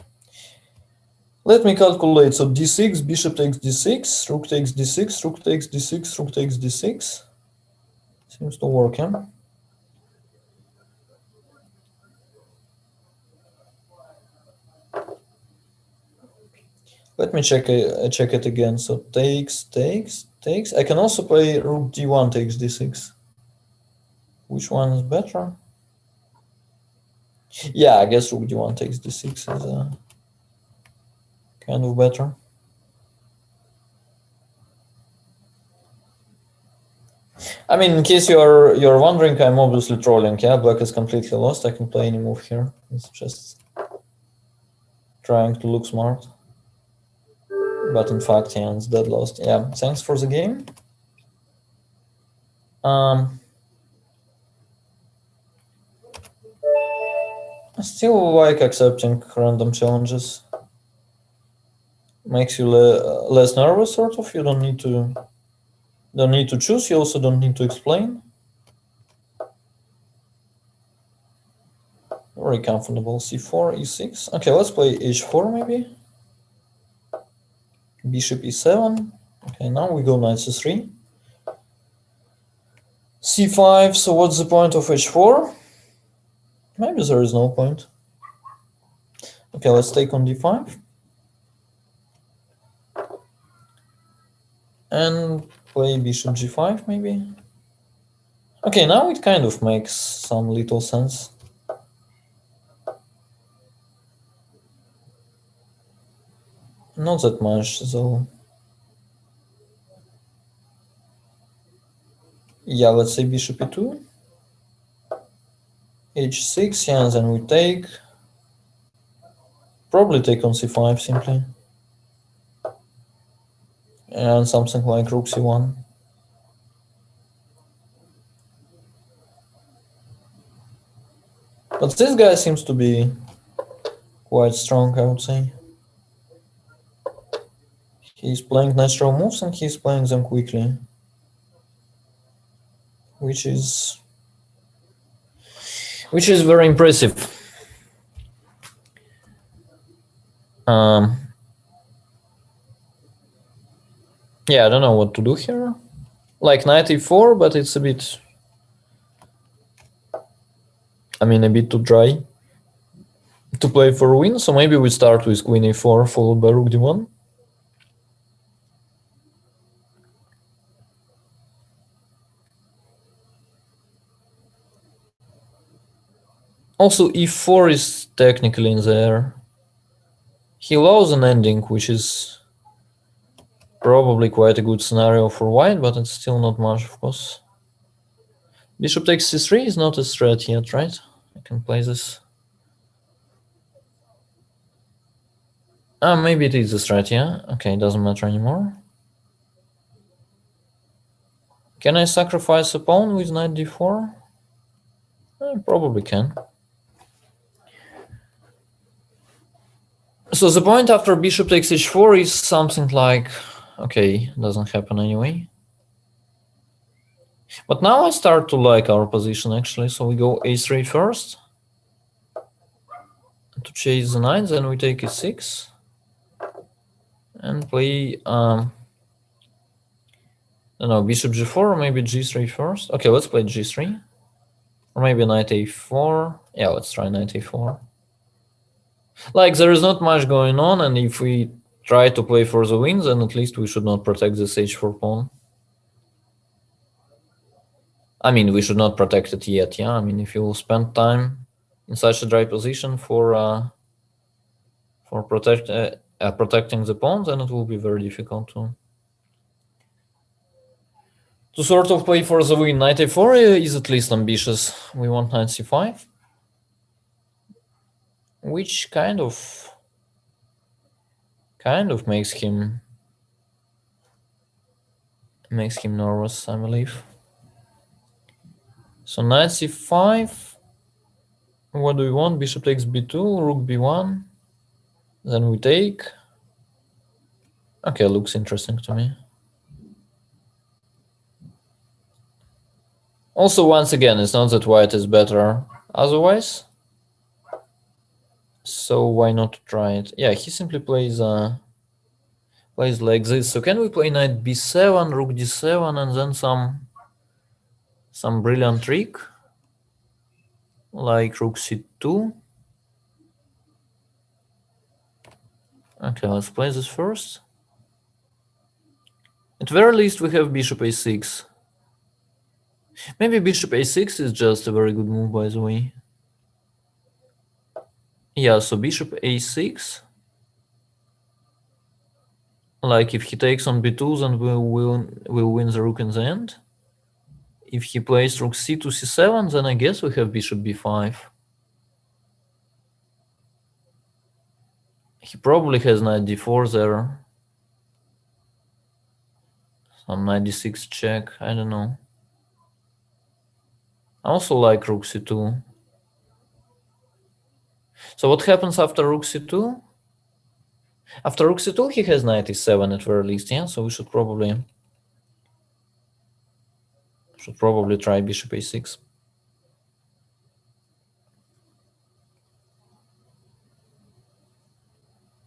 Let me calculate. So d6, bishop takes d6, rook takes d6, rook takes d6, rook takes d6. Seems to work, yeah? Let me check it again. So takes, takes, takes. I can also play rook d1 takes d6. Which one is better? Yeah, I guess rook d1 takes d6 is kind of better. I mean, in case you're wondering, I'm obviously trolling. Yeah, black is completely lost. I can play any move here. It's just trying to look smart. But in fact, yeah, it's dead lost. Yeah, thanks for the game. I still like accepting random challenges. Makes you less nervous, sort of. You don't need to choose. You also don't need to explain. Very comfortable. c4, e6. Okay, let's play h4 maybe. Bishop e7. Okay, now we go knight c3. c5. So what's the point of h4? Maybe there is no point. Okay, let's take on d5. And play bishop g5 maybe. Okay, now it kind of makes some little sense. Not that much, though. Yeah, let's say bishop e2. h6, yeah, and then we take. Probably take on c5 simply. And something like rook c1. But this guy seems to be quite strong, I would say. He's playing natural moves and he's playing them quickly. Which is very impressive. Yeah, I don't know what to do here. Like knight e4, but it's a bit... I mean, a bit too dry to play for a win. So maybe we start with queen a4 followed by rook d1. Also, e4 is technically in there. He allows an ending, which is probably quite a good scenario for white, but it's still not much, of course. Bishop takes c3 is not a threat yet, right? I can play this. Maybe it is a strat, yeah? Okay, doesn't matter anymore. Can I sacrifice a pawn with knight d4? Probably can. So the point after bishop takes h4 is something like, okay, doesn't happen anyway. But now I start to like our position actually. So we go a3 first to chase the knight, then we take e6 and play, I don't know, bishop g4 or maybe g3 first. Okay, let's play g3 or maybe knight a4. Yeah, let's try knight a4. Like there is not much going on, and if we try to play for the win, then at least we should not protect this h4 pawn. I mean, we should not protect it yet, yeah? I mean, if you spend time in such a dry position for protecting the pawn, then it will be very difficult to sort of play for the win. Knight a4 is at least ambitious. We want knight c5, which kind of makes him nervous, I believe. So knight c5. What do we want? Bishop takes b2, rook b1. Then we take. Okay, looks interesting to me. Also, once again, it's not that white is better otherwise. So why not try it? Yeah, he simply plays like this. So can we play knight b7, rook d7, and then some brilliant trick like rook c2? Okay, let's play this first. At very least, we have bishop a6. Maybe bishop a6 is just a very good move, by the way. Yeah, so bishop a6. Like if he takes on b2, then we'll win the rook in the end. If he plays rook c2, c7, then I guess we have bishop b5. He probably has knight d4 there. Some knight d6 check, I don't know. I also like rook c2. So what happens after rook c2? After rook c2, he has knight e7 at very least, yeah? So we should probably try bishop a6.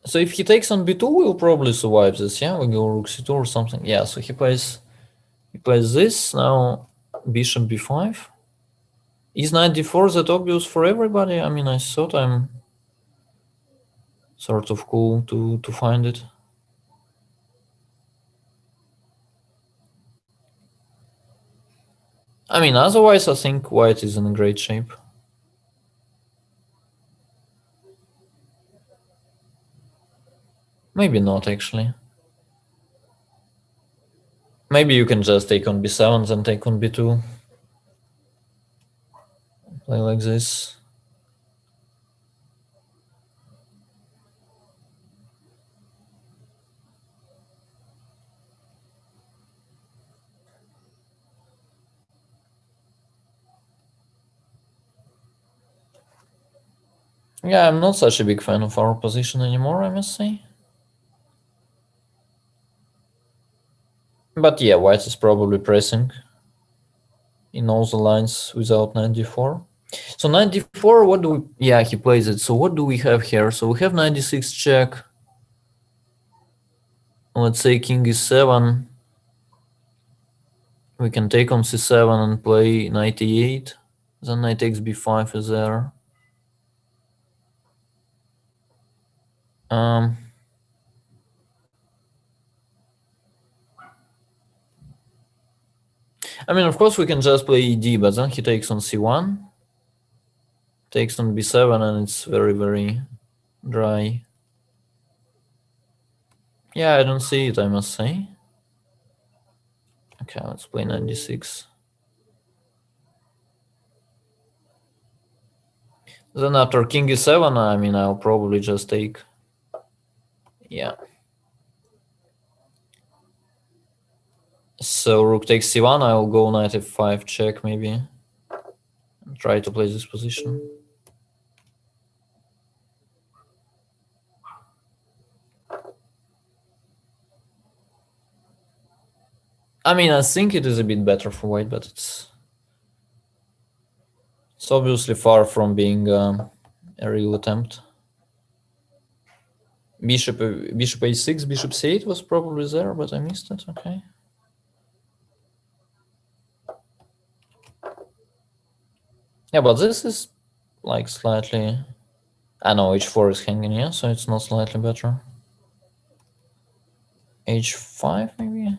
So if he takes on b2, we'll probably survive this, yeah? We go rook c2 or something. Yeah, so he plays this, now bishop b5. Is knight d4 that obvious for everybody? I mean, I thought I'm sort of cool to find it. I mean, otherwise I think white is in great shape. Maybe not, actually. Maybe you can just take on b7, then take on b2. Play like this. Yeah, I'm not such a big fan of our position anymore, I must say. But yeah, white is probably pressing in all the lines without knight d4. So knight d4, what do we... Yeah, he plays it. So what do we have here? So we have knight d6 check. Let's say king e7. We can take on c7 and play knight e8. Then knight takes b5 is there. I mean, of course, we can just play ed, but then he takes on c1, takes on b7, and it's very, very dry. Yeah, I don't see it, I must say. Okay, let's play knight d6. Then after king e7, I mean, I'll probably just take Yeah. So rook takes c1. I'll go knight f5 check maybe. And try to play this position. I mean, I think it is a bit better for white, but it's obviously far from being a real attempt. Bishop a6, bishop c8 was probably there, but I missed it. Okay. Yeah, but this is like slightly. I know h4 is hanging, yeah, so it's not slightly better. h5 maybe.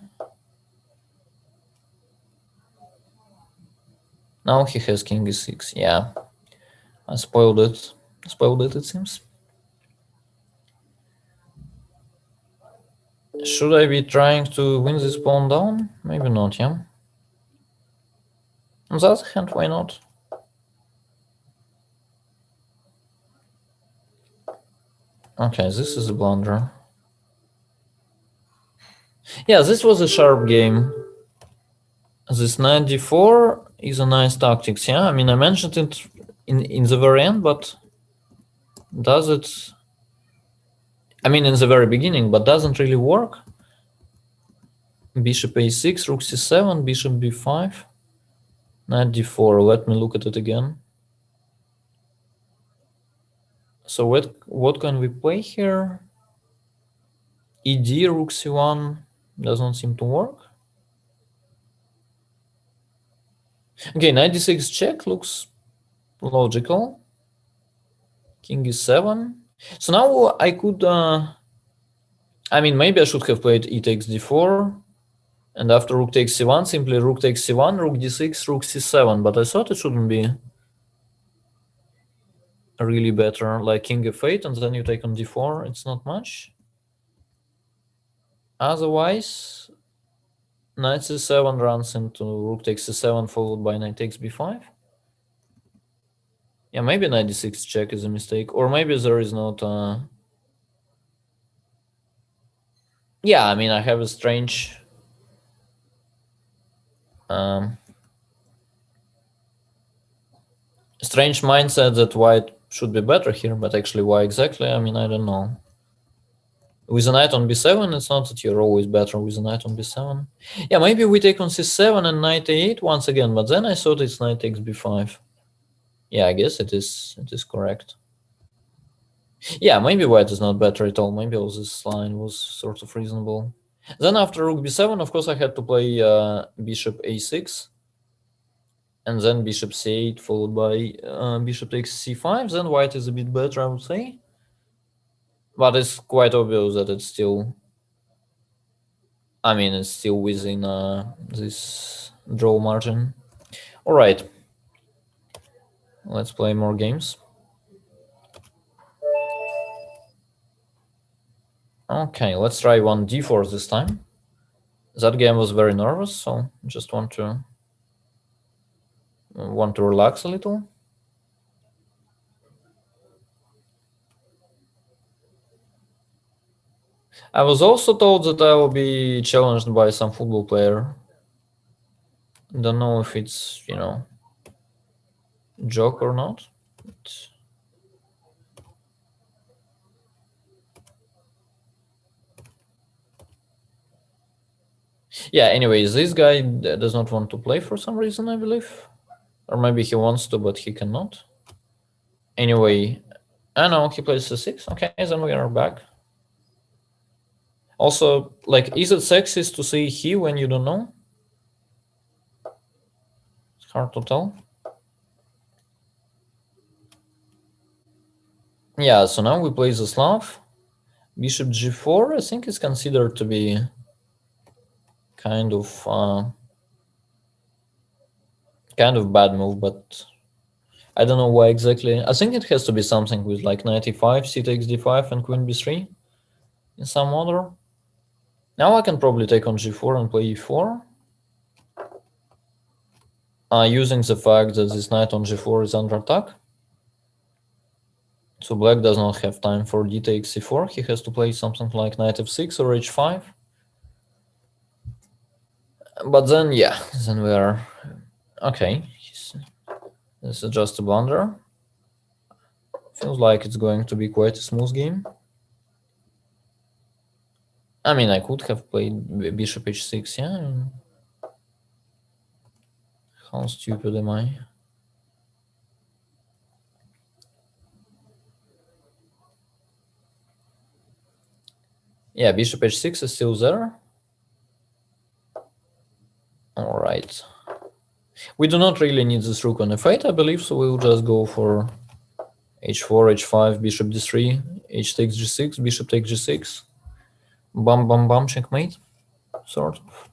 Now he has king e6. Yeah, I spoiled it. It seems. Should I be trying to win this pawn down? Maybe not, yeah. On the other hand, why not? Okay, this is a blunder. Yeah, this was a sharp game. This knight d4 is a nice tactics, yeah? I mean, I mentioned it in the very end, but does it... I mean, in the very beginning, but doesn't really work. Bishop a6, rook c7, bishop b5, knight d4. Let me look at it again. So what can we play here? Ed, rook c1 doesn't seem to work. Okay, knight d6 check looks logical. King e7. So now I could... I mean, maybe I should have played e takes d4. And after rook takes c1, simply rook takes c1, rook d6, rook c7. But I thought it shouldn't be really better, like king f8, and then you take on d4. It's not much. Otherwise, knight c7 runs into rook takes c7, followed by knight takes b5. Yeah, maybe knight d6 check is a mistake. Or maybe there is not... Yeah, I mean, I have a strange... strange mindset that white should be better here, but actually why exactly? I mean, I don't know. With a knight on b7, it's not that you're always better with a knight on b7. Yeah, maybe we take on c7 and knight a8 once again, but then I thought it's knight takes b5. Yeah, I guess it is correct. Yeah, maybe white is not better at all. Maybe all this line was sort of reasonable. Then after rook b7, of course, I had to play bishop a6. And then bishop c8 followed by bishop takes c5. Then white is a bit better, I would say. But it's quite obvious that it's still... I mean, it's still within this draw margin. All right. Let's play more games. Okay, let's try one d4 this time. That game was very nervous, so just want to relax a little. I was also told that I will be challenged by some football player. Don't know if it's, you know, joke or not. Yeah, anyways, this guy does not want to play for some reason, I believe. Or maybe he wants to, but he cannot. Anyway, I know he plays c6. Okay, then we are back. Also, like, is it sexist to say he when you don't know? It's hard to tell. Yeah, so now we play the Slav. Bishop g4, I think is considered to be kind of bad move, but I don't know why exactly. I think it has to be something with like knight e5, c takes d5, and queen b3 in some order. Now I can probably take on g4 and play e4. Using the fact that this knight on g4 is under attack. So black does not have time for d takes c4. He has to play something like knight f6 or h5. But then, yeah, then we are... Okay, this is just a blunder. Feels like it's going to be quite a smooth game. I mean, I could have played bishop h6, yeah? How stupid am I? Yeah, bishop h6 is still there. All right. We do not really need this rook on f8, I believe, so we'll just go for h4, h5, bishop d3, h takes g6, bishop takes g6. Bam, bam, bam, checkmate, sort of.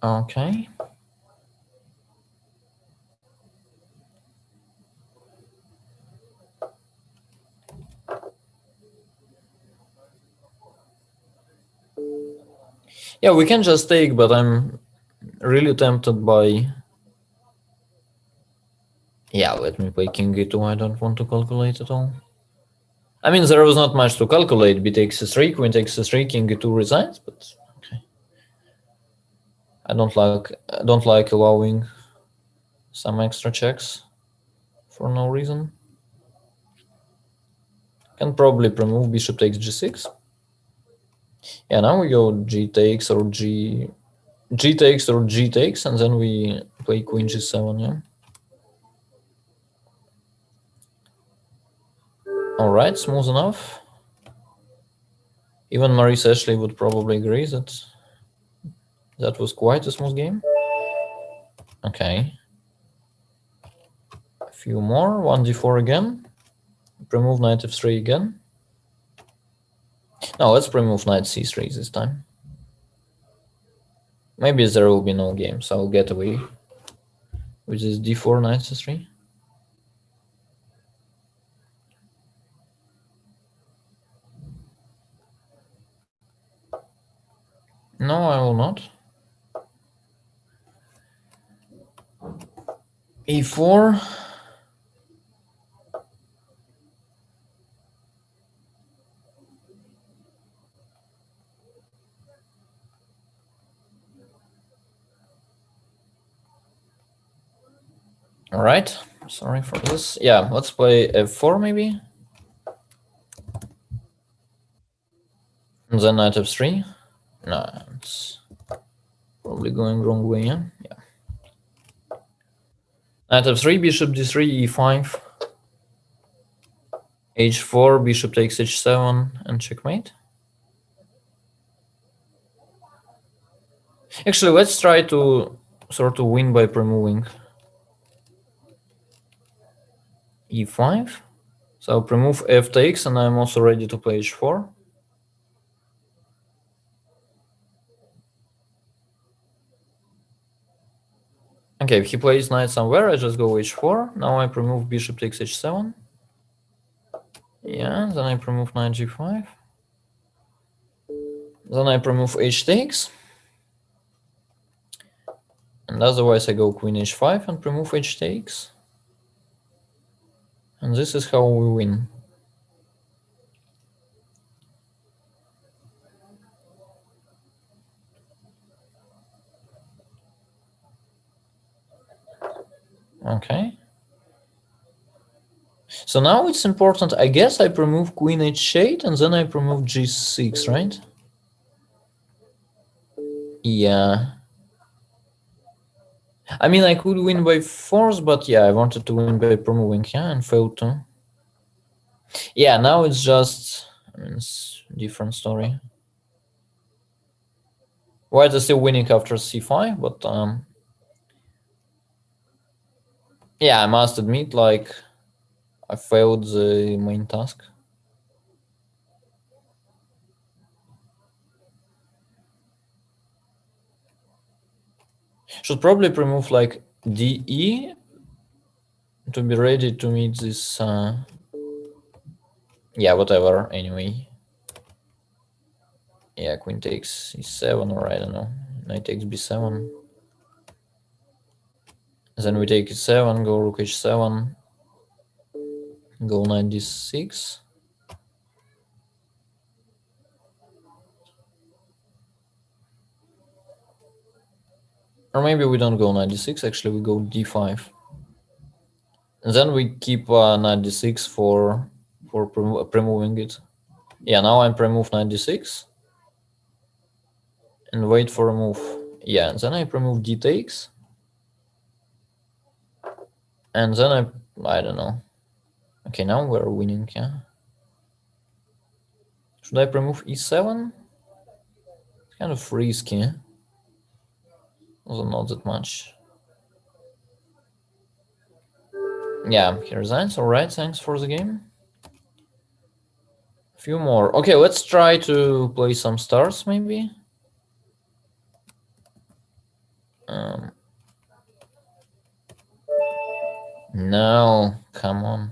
Okay. Yeah, we can just take, but I'm really tempted by... Yeah, let me play king e2. I don't want to calculate at all. I mean, there was not much to calculate. B takes c3, queen takes c3, king e2 resigns, but okay. I don't like allowing some extra checks for no reason. Can probably remove bishop takes g6. Yeah, now we go g takes or g takes or g takes, and then we play queen g7. Yeah. All right, smooth enough. Even Maurice Ashley would probably agree that that was quite a smooth game. Okay. A few more. 1d4 again. Remove knight f3 again. No, let's remove knight c3 this time. Maybe there will be no game, so I'll get away with this d4 knight c3. No, I will not. e4. All right, sorry for this. Yeah, let's play f4 maybe. And then knight f3. No, it's probably going wrong way, yeah? Yeah. Knight f3, bishop d3, e5. h4, bishop takes h7, and checkmate. Actually, let's try to sort of win by removing e5. So I'll remove f takes, and I'm also ready to play h4. Okay, if he plays knight somewhere, I just go h4. Now I remove bishop takes h7. Yeah, then I remove knight g5. Then I remove h takes. And otherwise I go queen h5 and remove h takes. And this is how we win. Okay. So now it's important, I guess I remove queen h8 and then I remove g6, right? Yeah. I mean, I could win by force, but yeah, I wanted to win by removing, yeah, and failed to. Yeah, now it's just, I mean, it's a different story. White is still winning after c5, but yeah, I must admit, like, I failed the main task. Should probably remove like DE to be ready to meet this. Yeah, whatever. Anyway. Yeah, queen takes e7, or I don't know. Knight takes b7. Then we take e7, go rook h7, go knight d6. Or maybe we don't go knight d6, actually we go d5. And then we keep knight d6 for pre-moving it. Yeah, now I'm pre-move knight d6. And wait for a move. Yeah, and then I pre-move d takes. And then I don't know. Okay, now we're winning, yeah. Should I pre-move e7? It's kind of risky. Also not that much. Yeah, he resigns. Alright, thanks for the game. A few more. Okay, let's try to play some stars, maybe. No, come on.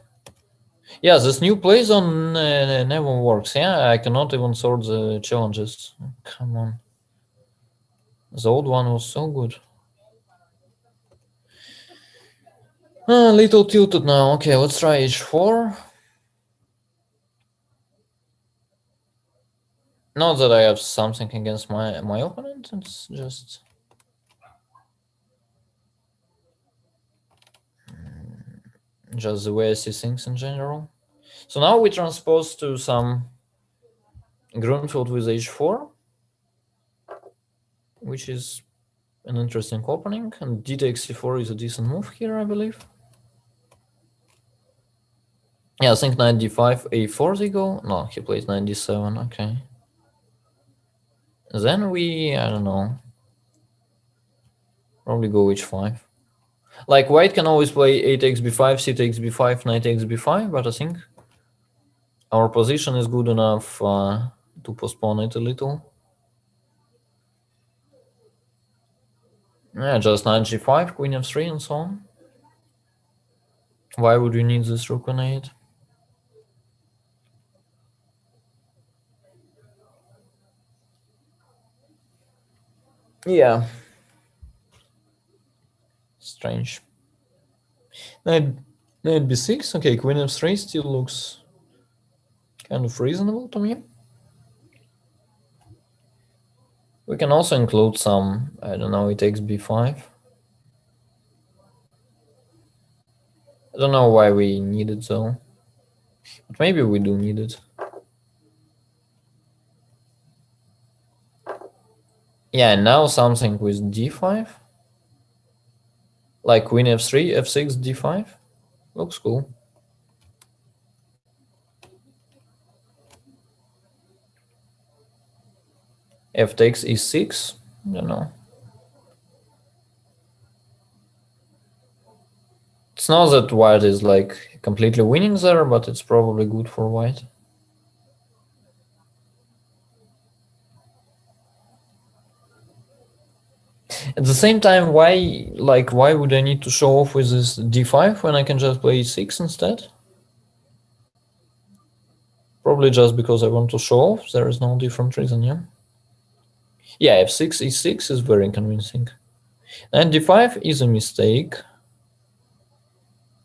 Yeah, this new play zone never works. Yeah, I cannot even sort the challenges. Come on. The old one was so good. Little tilted now. Okay, let's try h4. Not that I have something against my opponent. It's just the way I see things in general. So now we transpose to some Grunfeld with h4, which is an interesting opening, and d takes c4 is a decent move here, I believe. Yeah, I think knight d5, a4 they go. No, he plays knight d7, okay. Then I don't know, probably go h5. Like, white can always play a takes b5, c takes b5, knight takes b5, but I think our position is good enough to postpone it a little. Yeah, just knight g5, queen f3, and so on. Why would you need this rook on a8? Yeah. Strange. Knight b6, okay, queen f3 still looks kind of reasonable to me. We can also include some, I don't know, it takes b5. I don't know why we need it though, but maybe we do need it. Yeah, and now something with d5, like queen f3, f6, d5, looks cool. F takes e6, I don't know. It's not that white is like completely winning there, but it's probably good for white. At the same time, why would I need to show off with this d5 when I can just play e6 instead? Probably just because I want to show off. There is no different reason, yeah? Yeah, f6, e6 is very convincing. And d5 is a mistake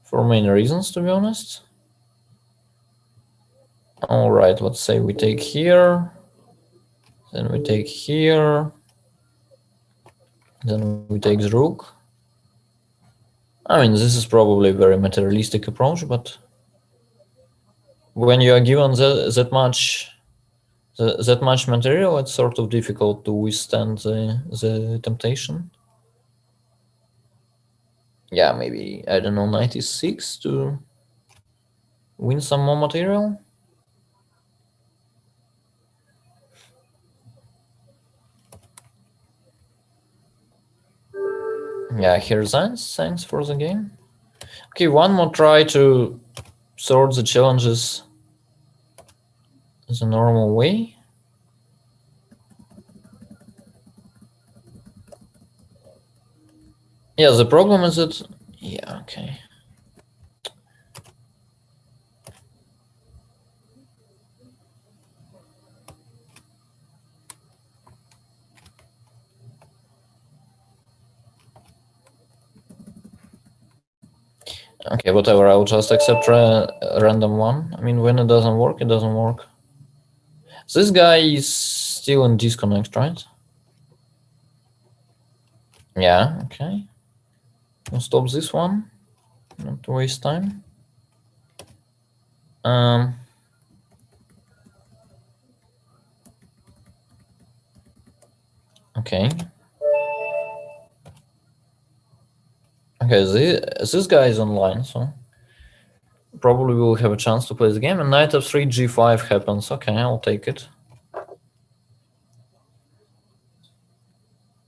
for many reasons, to be honest. All right, let's say we take here, then we take here, then we take the rook. I mean, this is probably a very materialistic approach, but when you are given that much material, it's sort of difficult to withstand the temptation. Yeah, maybe, I don't know, 96 to win some more material. Yeah, he resigns. Thanks for the game. Okay, one more try to sort the challenges the normal way. Yeah, the problem is that... Yeah, okay. Okay, whatever, I'll just accept a random one. I mean, when it doesn't work, it doesn't work. This guy is still in disconnect, right? Yeah, okay. I'll stop this one, not to waste time. Okay. Okay, this guy is online, so probably we'll have a chance to play the game. And knight f3, g5 happens. Okay, I'll take it.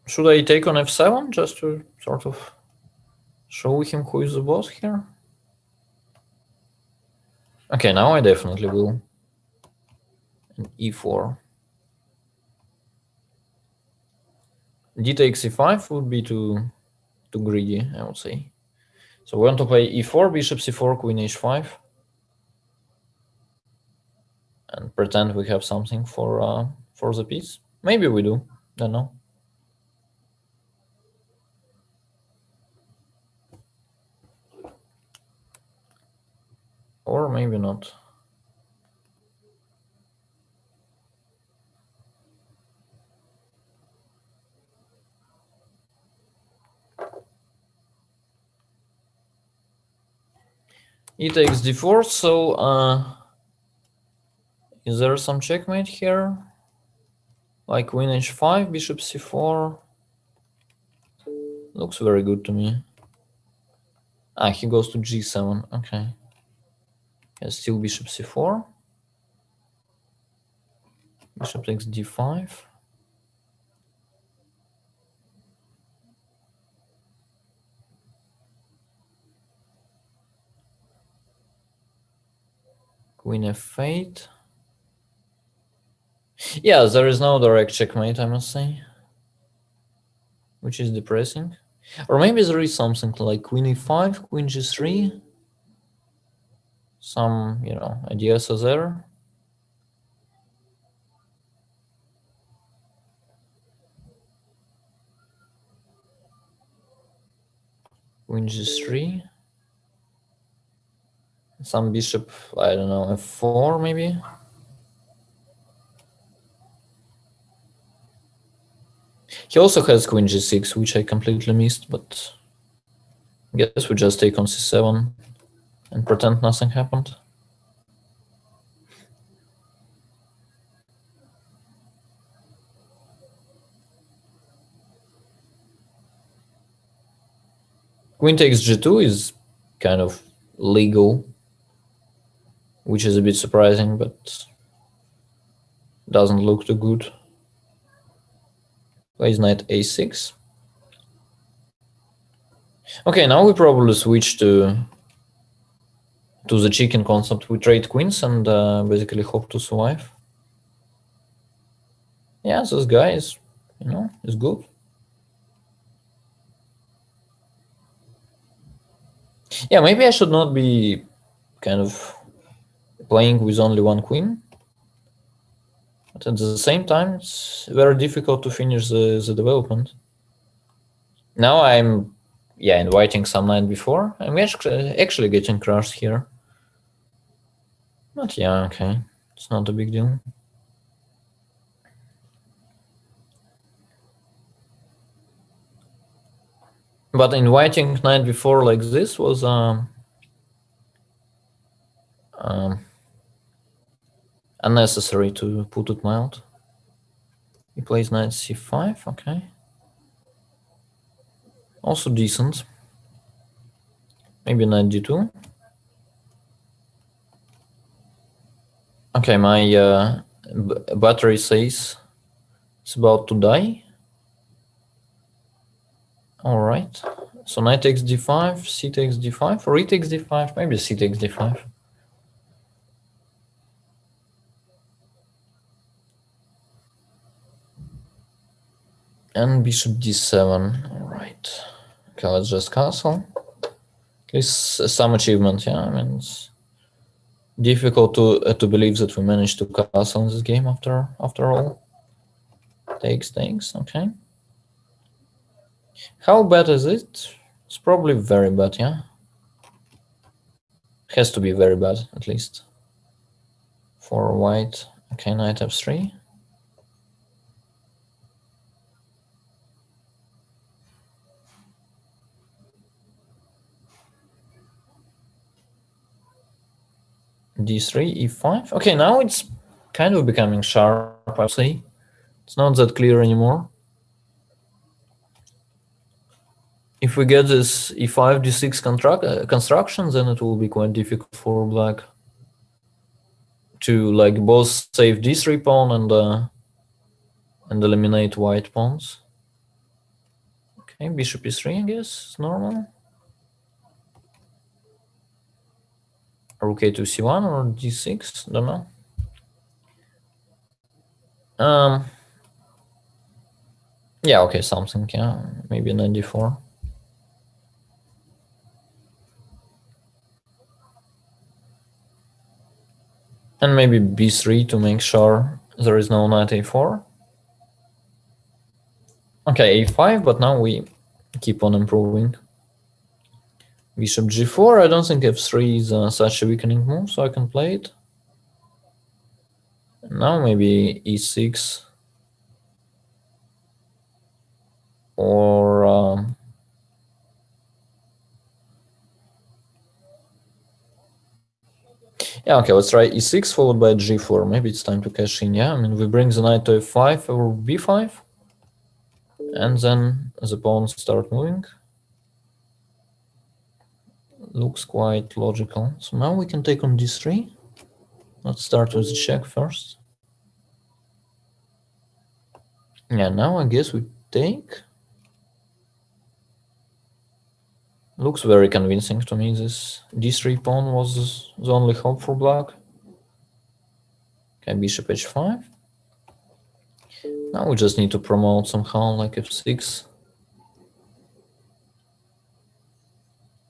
Should I take on f7 just to sort of show him who is the boss here? Okay, now I definitely will. And e4. D takes e5 would be too greedy, I would say. So we want to play e4, bishop c4, queen h5. And pretend we have something for the piece. Maybe we do, don't know. Or maybe not. E takes d4, so is there some checkmate here? Like queen h5, bishop c4. Looks very good to me. Ah, he goes to g7, okay. Yeah, still bishop c4. Bishop takes d5. Queen f8. Yeah, there is no direct checkmate, I must say. Which is depressing. Or maybe there is something like queen e5, queen g3. Some, you know, ideas are there. Queen g3. Some bishop, I don't know, f4 maybe. He also has queen g6, which I completely missed, but I guess we just take on c7 and pretend nothing happened. Queen takes g2 is kind of legal, which is a bit surprising, but doesn't look too good. Plays knight a6. Okay, now we probably switch to the chicken concept. We trade queens and basically hope to survive. Yeah, this guy is, you know, is good. Yeah, maybe I should not be kind of playing with only one queen. But at the same time, it's very difficult to finish the development. Now I'm, yeah, inviting some knight before. I'm actually getting crushed here. But yeah, okay. It's not a big deal. But inviting knight before like this was unnecessary, to put it mild. He plays knight c5, okay. Also decent. Maybe knight d2. Okay, my battery says it's about to die. All right. So knight takes d5, c takes d5, or e takes d5, maybe c takes d5. And bishop d7, all right. Okay, let's just castle. At least some achievement, yeah. I mean, it's difficult to believe that we managed to castle in this game after all. Takes, okay. How bad is it? It's probably very bad, yeah. Has to be very bad, at least. For white. Okay, knight f3. d3, e5. Okay, now it's kind of becoming sharp, I would say. It's not that clear anymore. If we get this e5, d6 construction, then it will be quite difficult for black to like both save d3 pawn and eliminate white pawns. Okay, bishop e3, I guess, is normal. Rook a to c1 or d6, don't know. Yeah, okay, something, yeah, maybe knight d4. And maybe b3 to make sure there is no knight a4. Okay, a5, but now we keep on improving. Bishop g4, I don't think f3 is such a weakening move, so I can play it. Now maybe e6. Or yeah, okay, let's try e6 followed by g4. Maybe it's time to cash in, yeah? I mean, we bring the knight to f5 or b5, and then the pawns start moving. Looks quite logical. So now we can take on d3. Let's start with the check first. Yeah, now I guess we take. Looks very convincing to me. This d3 pawn was the only hope for black. Okay, bishop h5. Now we just need to promote somehow, like f6.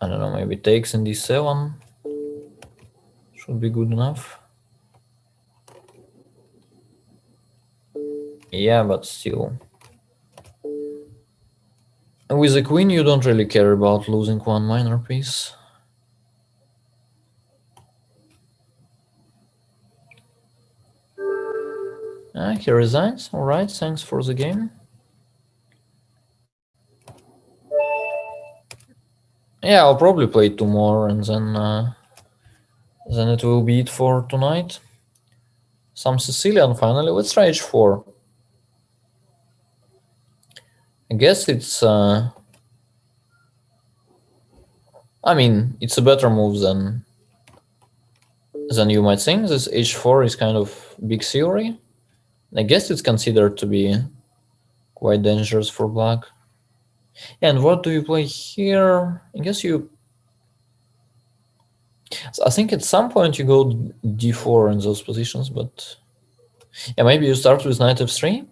I don't know, maybe takes in d7. Should be good enough. Yeah, but still. With the queen, you don't really care about losing one minor piece. He resigns. All right, thanks for the game. Yeah, I'll probably play 2 more, and then it will be it for tonight. Some Sicilian finally. Let's try h4. I guess it's. I mean, it's a better move than you might think. This h4 is kind of big theory. I guess it's considered to be quite dangerous for black. And what do you play here? I guess you. I think at some point you go d4 in those positions, but yeah, maybe you start with knight f3,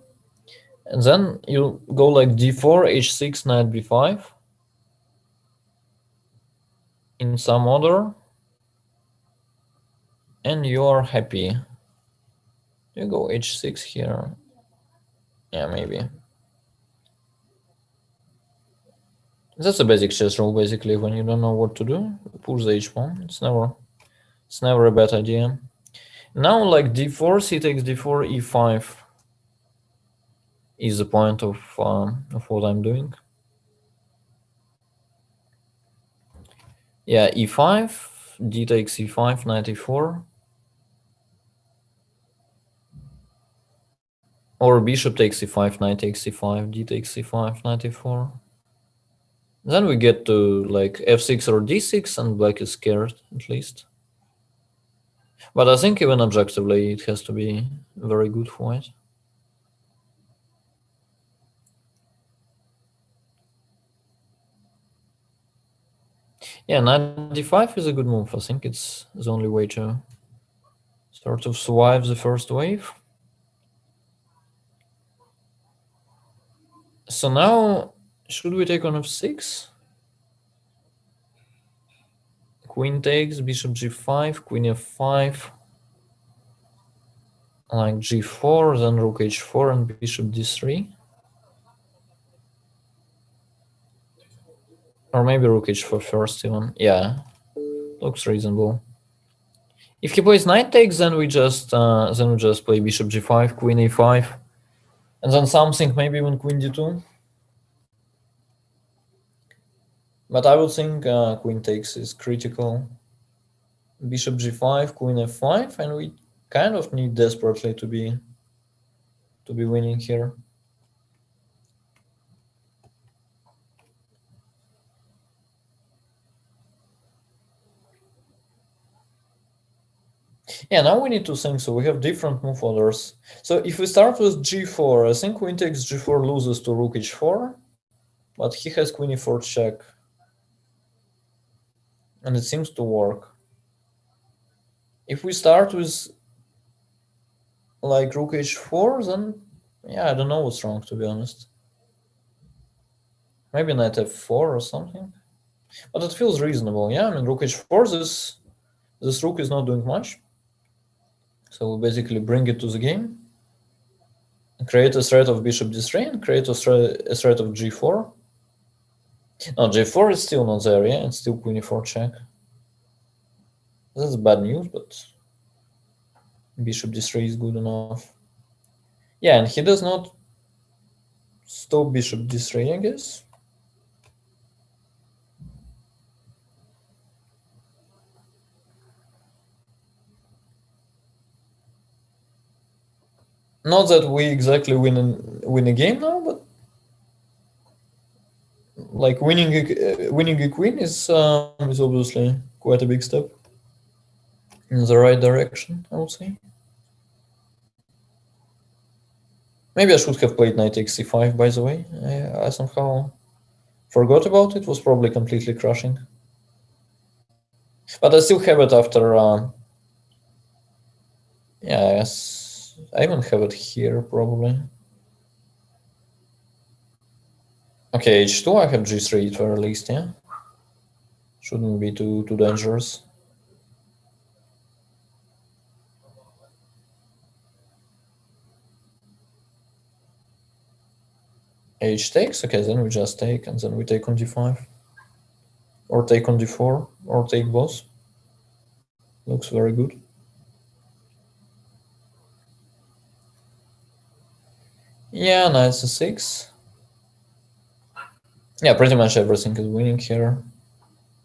and then you go like d4, h6, knight b5 in some order, and you are happy. You go h6 here. Yeah, maybe. That's a basic chess rule, basically. When you don't know what to do, push the h pawn. It's never a bad idea. Now, like d4, c takes d4, e5 is the point of what I'm doing. Yeah, e5, d takes e5, knight e4. Or bishop takes e5, knight takes e5, d takes e5, knight e4. Then we get to like f6 or d6, and black is scared, at least. But I think even objectively, it has to be very good for white. Yeah, knight d5 is a good move. I think it's the only way to sort of survive the first wave. So now, should we take on f6? Queen takes, bishop g5, queen f5, like g4, then rook h4 and bishop d3. Or maybe rook h4 first even. Yeah, looks reasonable. If he plays knight takes, then we just play bishop g5, queen a5, and then something, maybe even queen d2. But I would think queen takes is critical. Bishop g5, queen f5, and we kind of need desperately to be winning here. Yeah, now we need to think. So we have different move orders. So if we start with g4, I think queen takes g4 loses to rook h4, but he has queen e4 check, and it seems to work. If we start with like rook h4, then yeah, I don't know what's wrong, to be honest. Maybe knight f4 or something, but it feels reasonable. Yeah, I mean rook h4, this rook is not doing much, so we basically bring it to the game, create a threat of bishop d3, and create a threat of g4. No, g4 is still not there. Yeah, it's still queen e4 check. This is bad news, but bishop d3 is good enough. Yeah, and he does not stop bishop d3, I guess. Not that we exactly win a game now, but like winning a queen is obviously quite a big step in the right direction, I would say. Maybe I should have played knight takes c5, by the way. I somehow forgot about it. It was probably completely crushing. But I still have it after... yeah, yes. I even have it here, probably. Okay, h2, I have g3 at very least, yeah? Shouldn't be too dangerous. H takes, okay, then we just take, and then we take on d5. Or take on d4, or take both. Looks very good. Yeah, knight c6. Yeah, pretty much everything is winning here.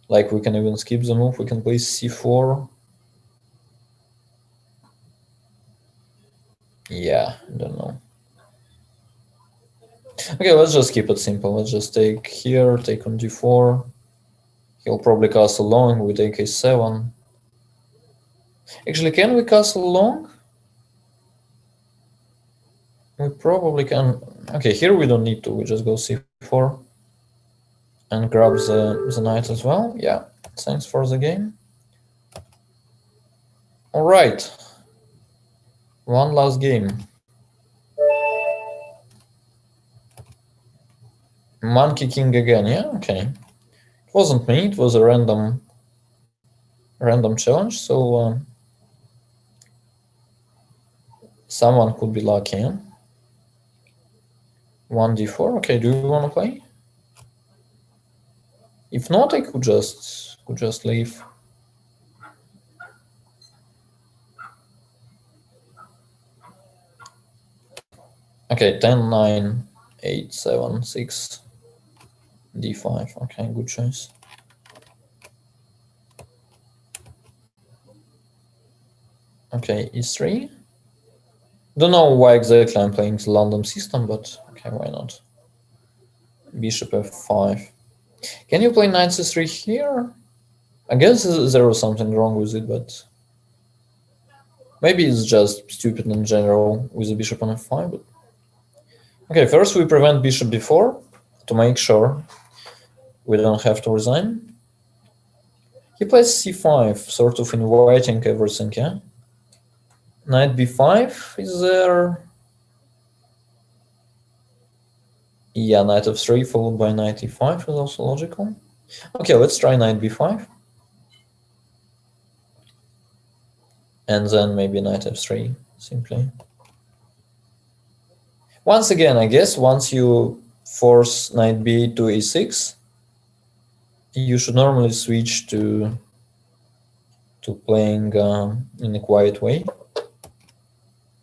Like, we can even skip the move, we can play c4. Yeah, I don't know. Okay, let's just keep it simple. Let's just take here, take on d4. He'll probably castle long, we take a7. Actually, can we castle long? We probably can. Okay, here we don't need to, we just go c4. And grab the knight as well. Yeah, thanks for the game. All right. One last game. Monkey King again, yeah, okay. It wasn't me, it was a random challenge, so someone could be lucky. Yeah? 1d4, okay, do you want to play? If not, I could just leave. Okay, 10, 9, 8, 7, 6, d5. Okay, good choice. Okay, e3. Don't know why exactly I'm playing the London system, but okay, why not? Bishop f5. Can you play knight c3 here? I guess there was something wrong with it, but maybe it's just stupid in general with the bishop on f5. But okay, first we prevent bishop b4 to make sure we don't have to resign. He plays c5, sort of inviting everything, yeah? Knight b5 is there. Yeah, knight f3 followed by knight e5 is also logical. Okay, let's try knight b5. And then maybe knight f3, simply. Once again, I guess, once you force knight b to e6, you should normally switch to to playing in a quiet way.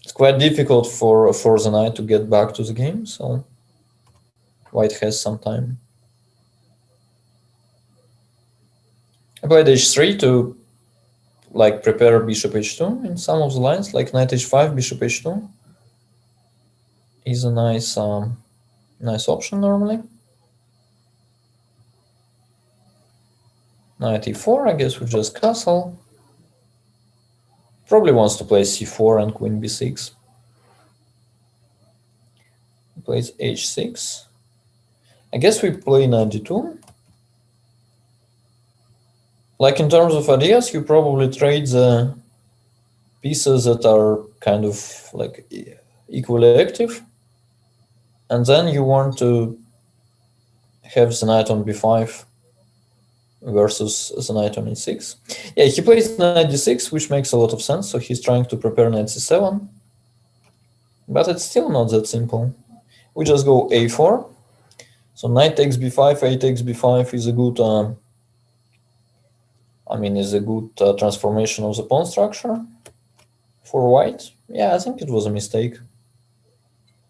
It's quite difficult for the knight to get back to the game, so white has some time. I played h3 to like prepare bishop h2 in some of the lines, like knight h5, bishop h2 is a nice nice option normally. Knight e4, I guess we just castle. Probably wants to play c4 and queen b6. He plays h6. I guess we play knight d2. Like in terms of ideas, you probably trade the pieces that are kind of like equally active, and then you want to have the knight on b5 versus the knight on e6. Yeah, he plays knight d6, which makes a lot of sense. So he's trying to prepare knight c7, but it's still not that simple. We just go a4. So knight takes b5, a takes b5 is a good, is a good transformation of the pawn structure for white. Yeah, I think it was a mistake,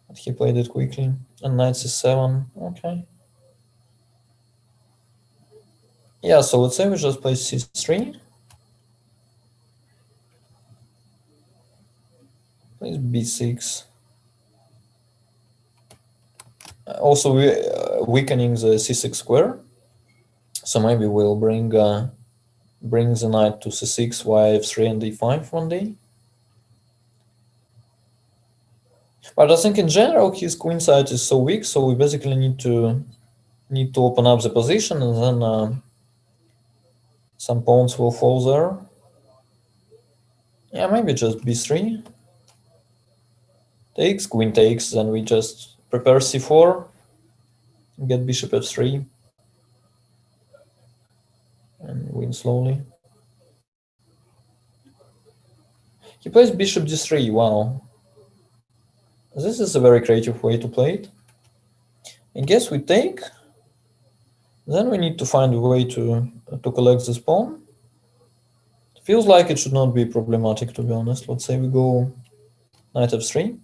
but he played it quickly. And knight c7, okay. Yeah, so let's say we just play c3. Plays b6. Also, we weakening the c6 square. So maybe we'll bring the knight to c6 via f3 and d5 one day. But I think in general his queen side is so weak, so we basically need to open up the position, and then some pawns will fall there. Yeah, maybe just b3. Takes, queen takes, then we just prepare c4, get bishop f3, and win slowly. He plays bishop d3, wow. This is a very creative way to play it. I guess we take, then we need to find a way to collect this pawn. It feels like it should not be problematic, to be honest. Let's say we go knight f3.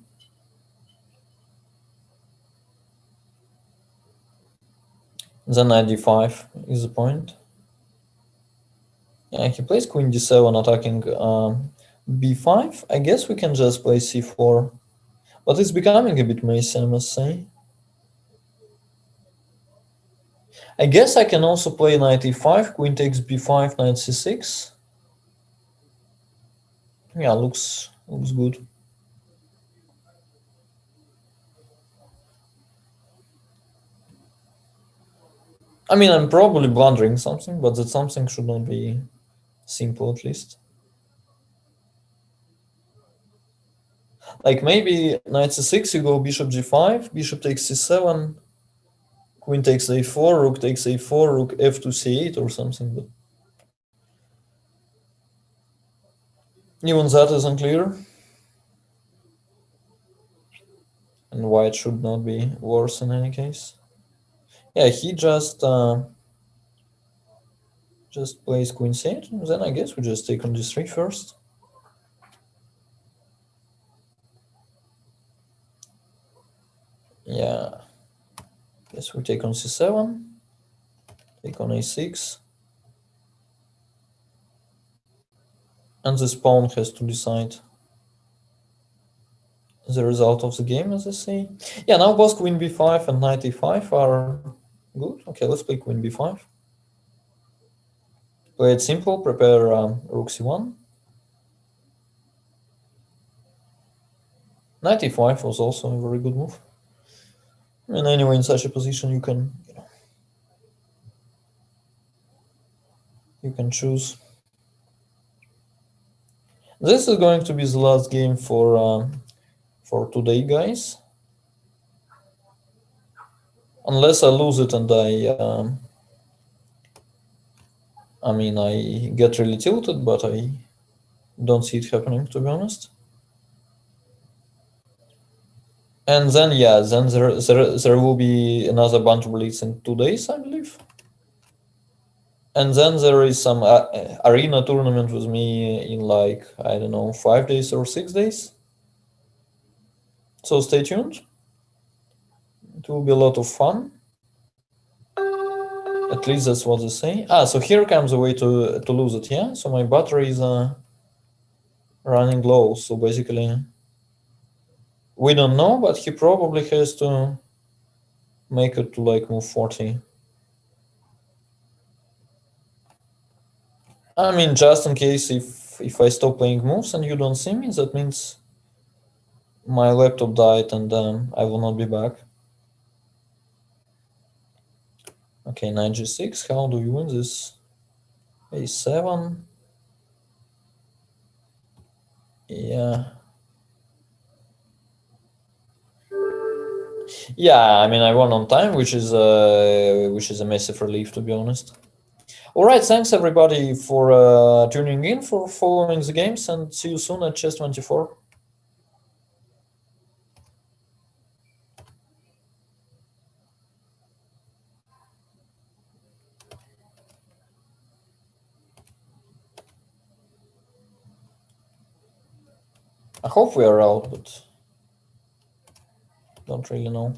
Then knight d5 is the point. Yeah, he plays queen d7 attacking b5. I guess we can just play c4. But it's becoming a bit messy, I must say. I guess I can also play knight e5, queen takes b5, knight c6. Yeah, looks good. I mean, I'm probably blundering something, but that something should not be simple, at least. Like maybe knight c6, you go bishop g5, bishop takes c7, queen takes a4, rook takes a4, rook f2 c8 or something. But even that is unclear. And white should not be worse in any case. Yeah, he just plays queen c8. Then I guess we just take on d3 first. Yeah, guess we take on c7, take on a6, and this pawn has to decide the result of the game, as I say. Yeah, now both queen b5 and knight e5 are good. Okay, let's play queen b5. Play it simple, prepare rook c1. Knight e5 was also a very good move. And anyway, in such a position, you can choose. This is going to be the last game for today, guys. Unless I lose it and I get really tilted, but I don't see it happening, to be honest. And then, yeah, then there will be another Banter Blitz in 2 days, I believe. And then there is some arena tournament with me in like, I don't know, 5 days or 6 days. So stay tuned. It will be a lot of fun. At least that's what they say. So here comes a way to lose it, yeah? So my battery is running low. So basically, we don't know, but he probably has to make it to like move 40. I mean, just in case if I stop playing moves and you don't see me, that means my laptop died and I will not be back. Okay, knight g6. How do you win this? a7. Yeah. Yeah, I mean, I won on time, which is a massive relief, to be honest. All right, thanks everybody for tuning in, for following the games, and see you soon at Chess24. I hope we are out, but don't really know.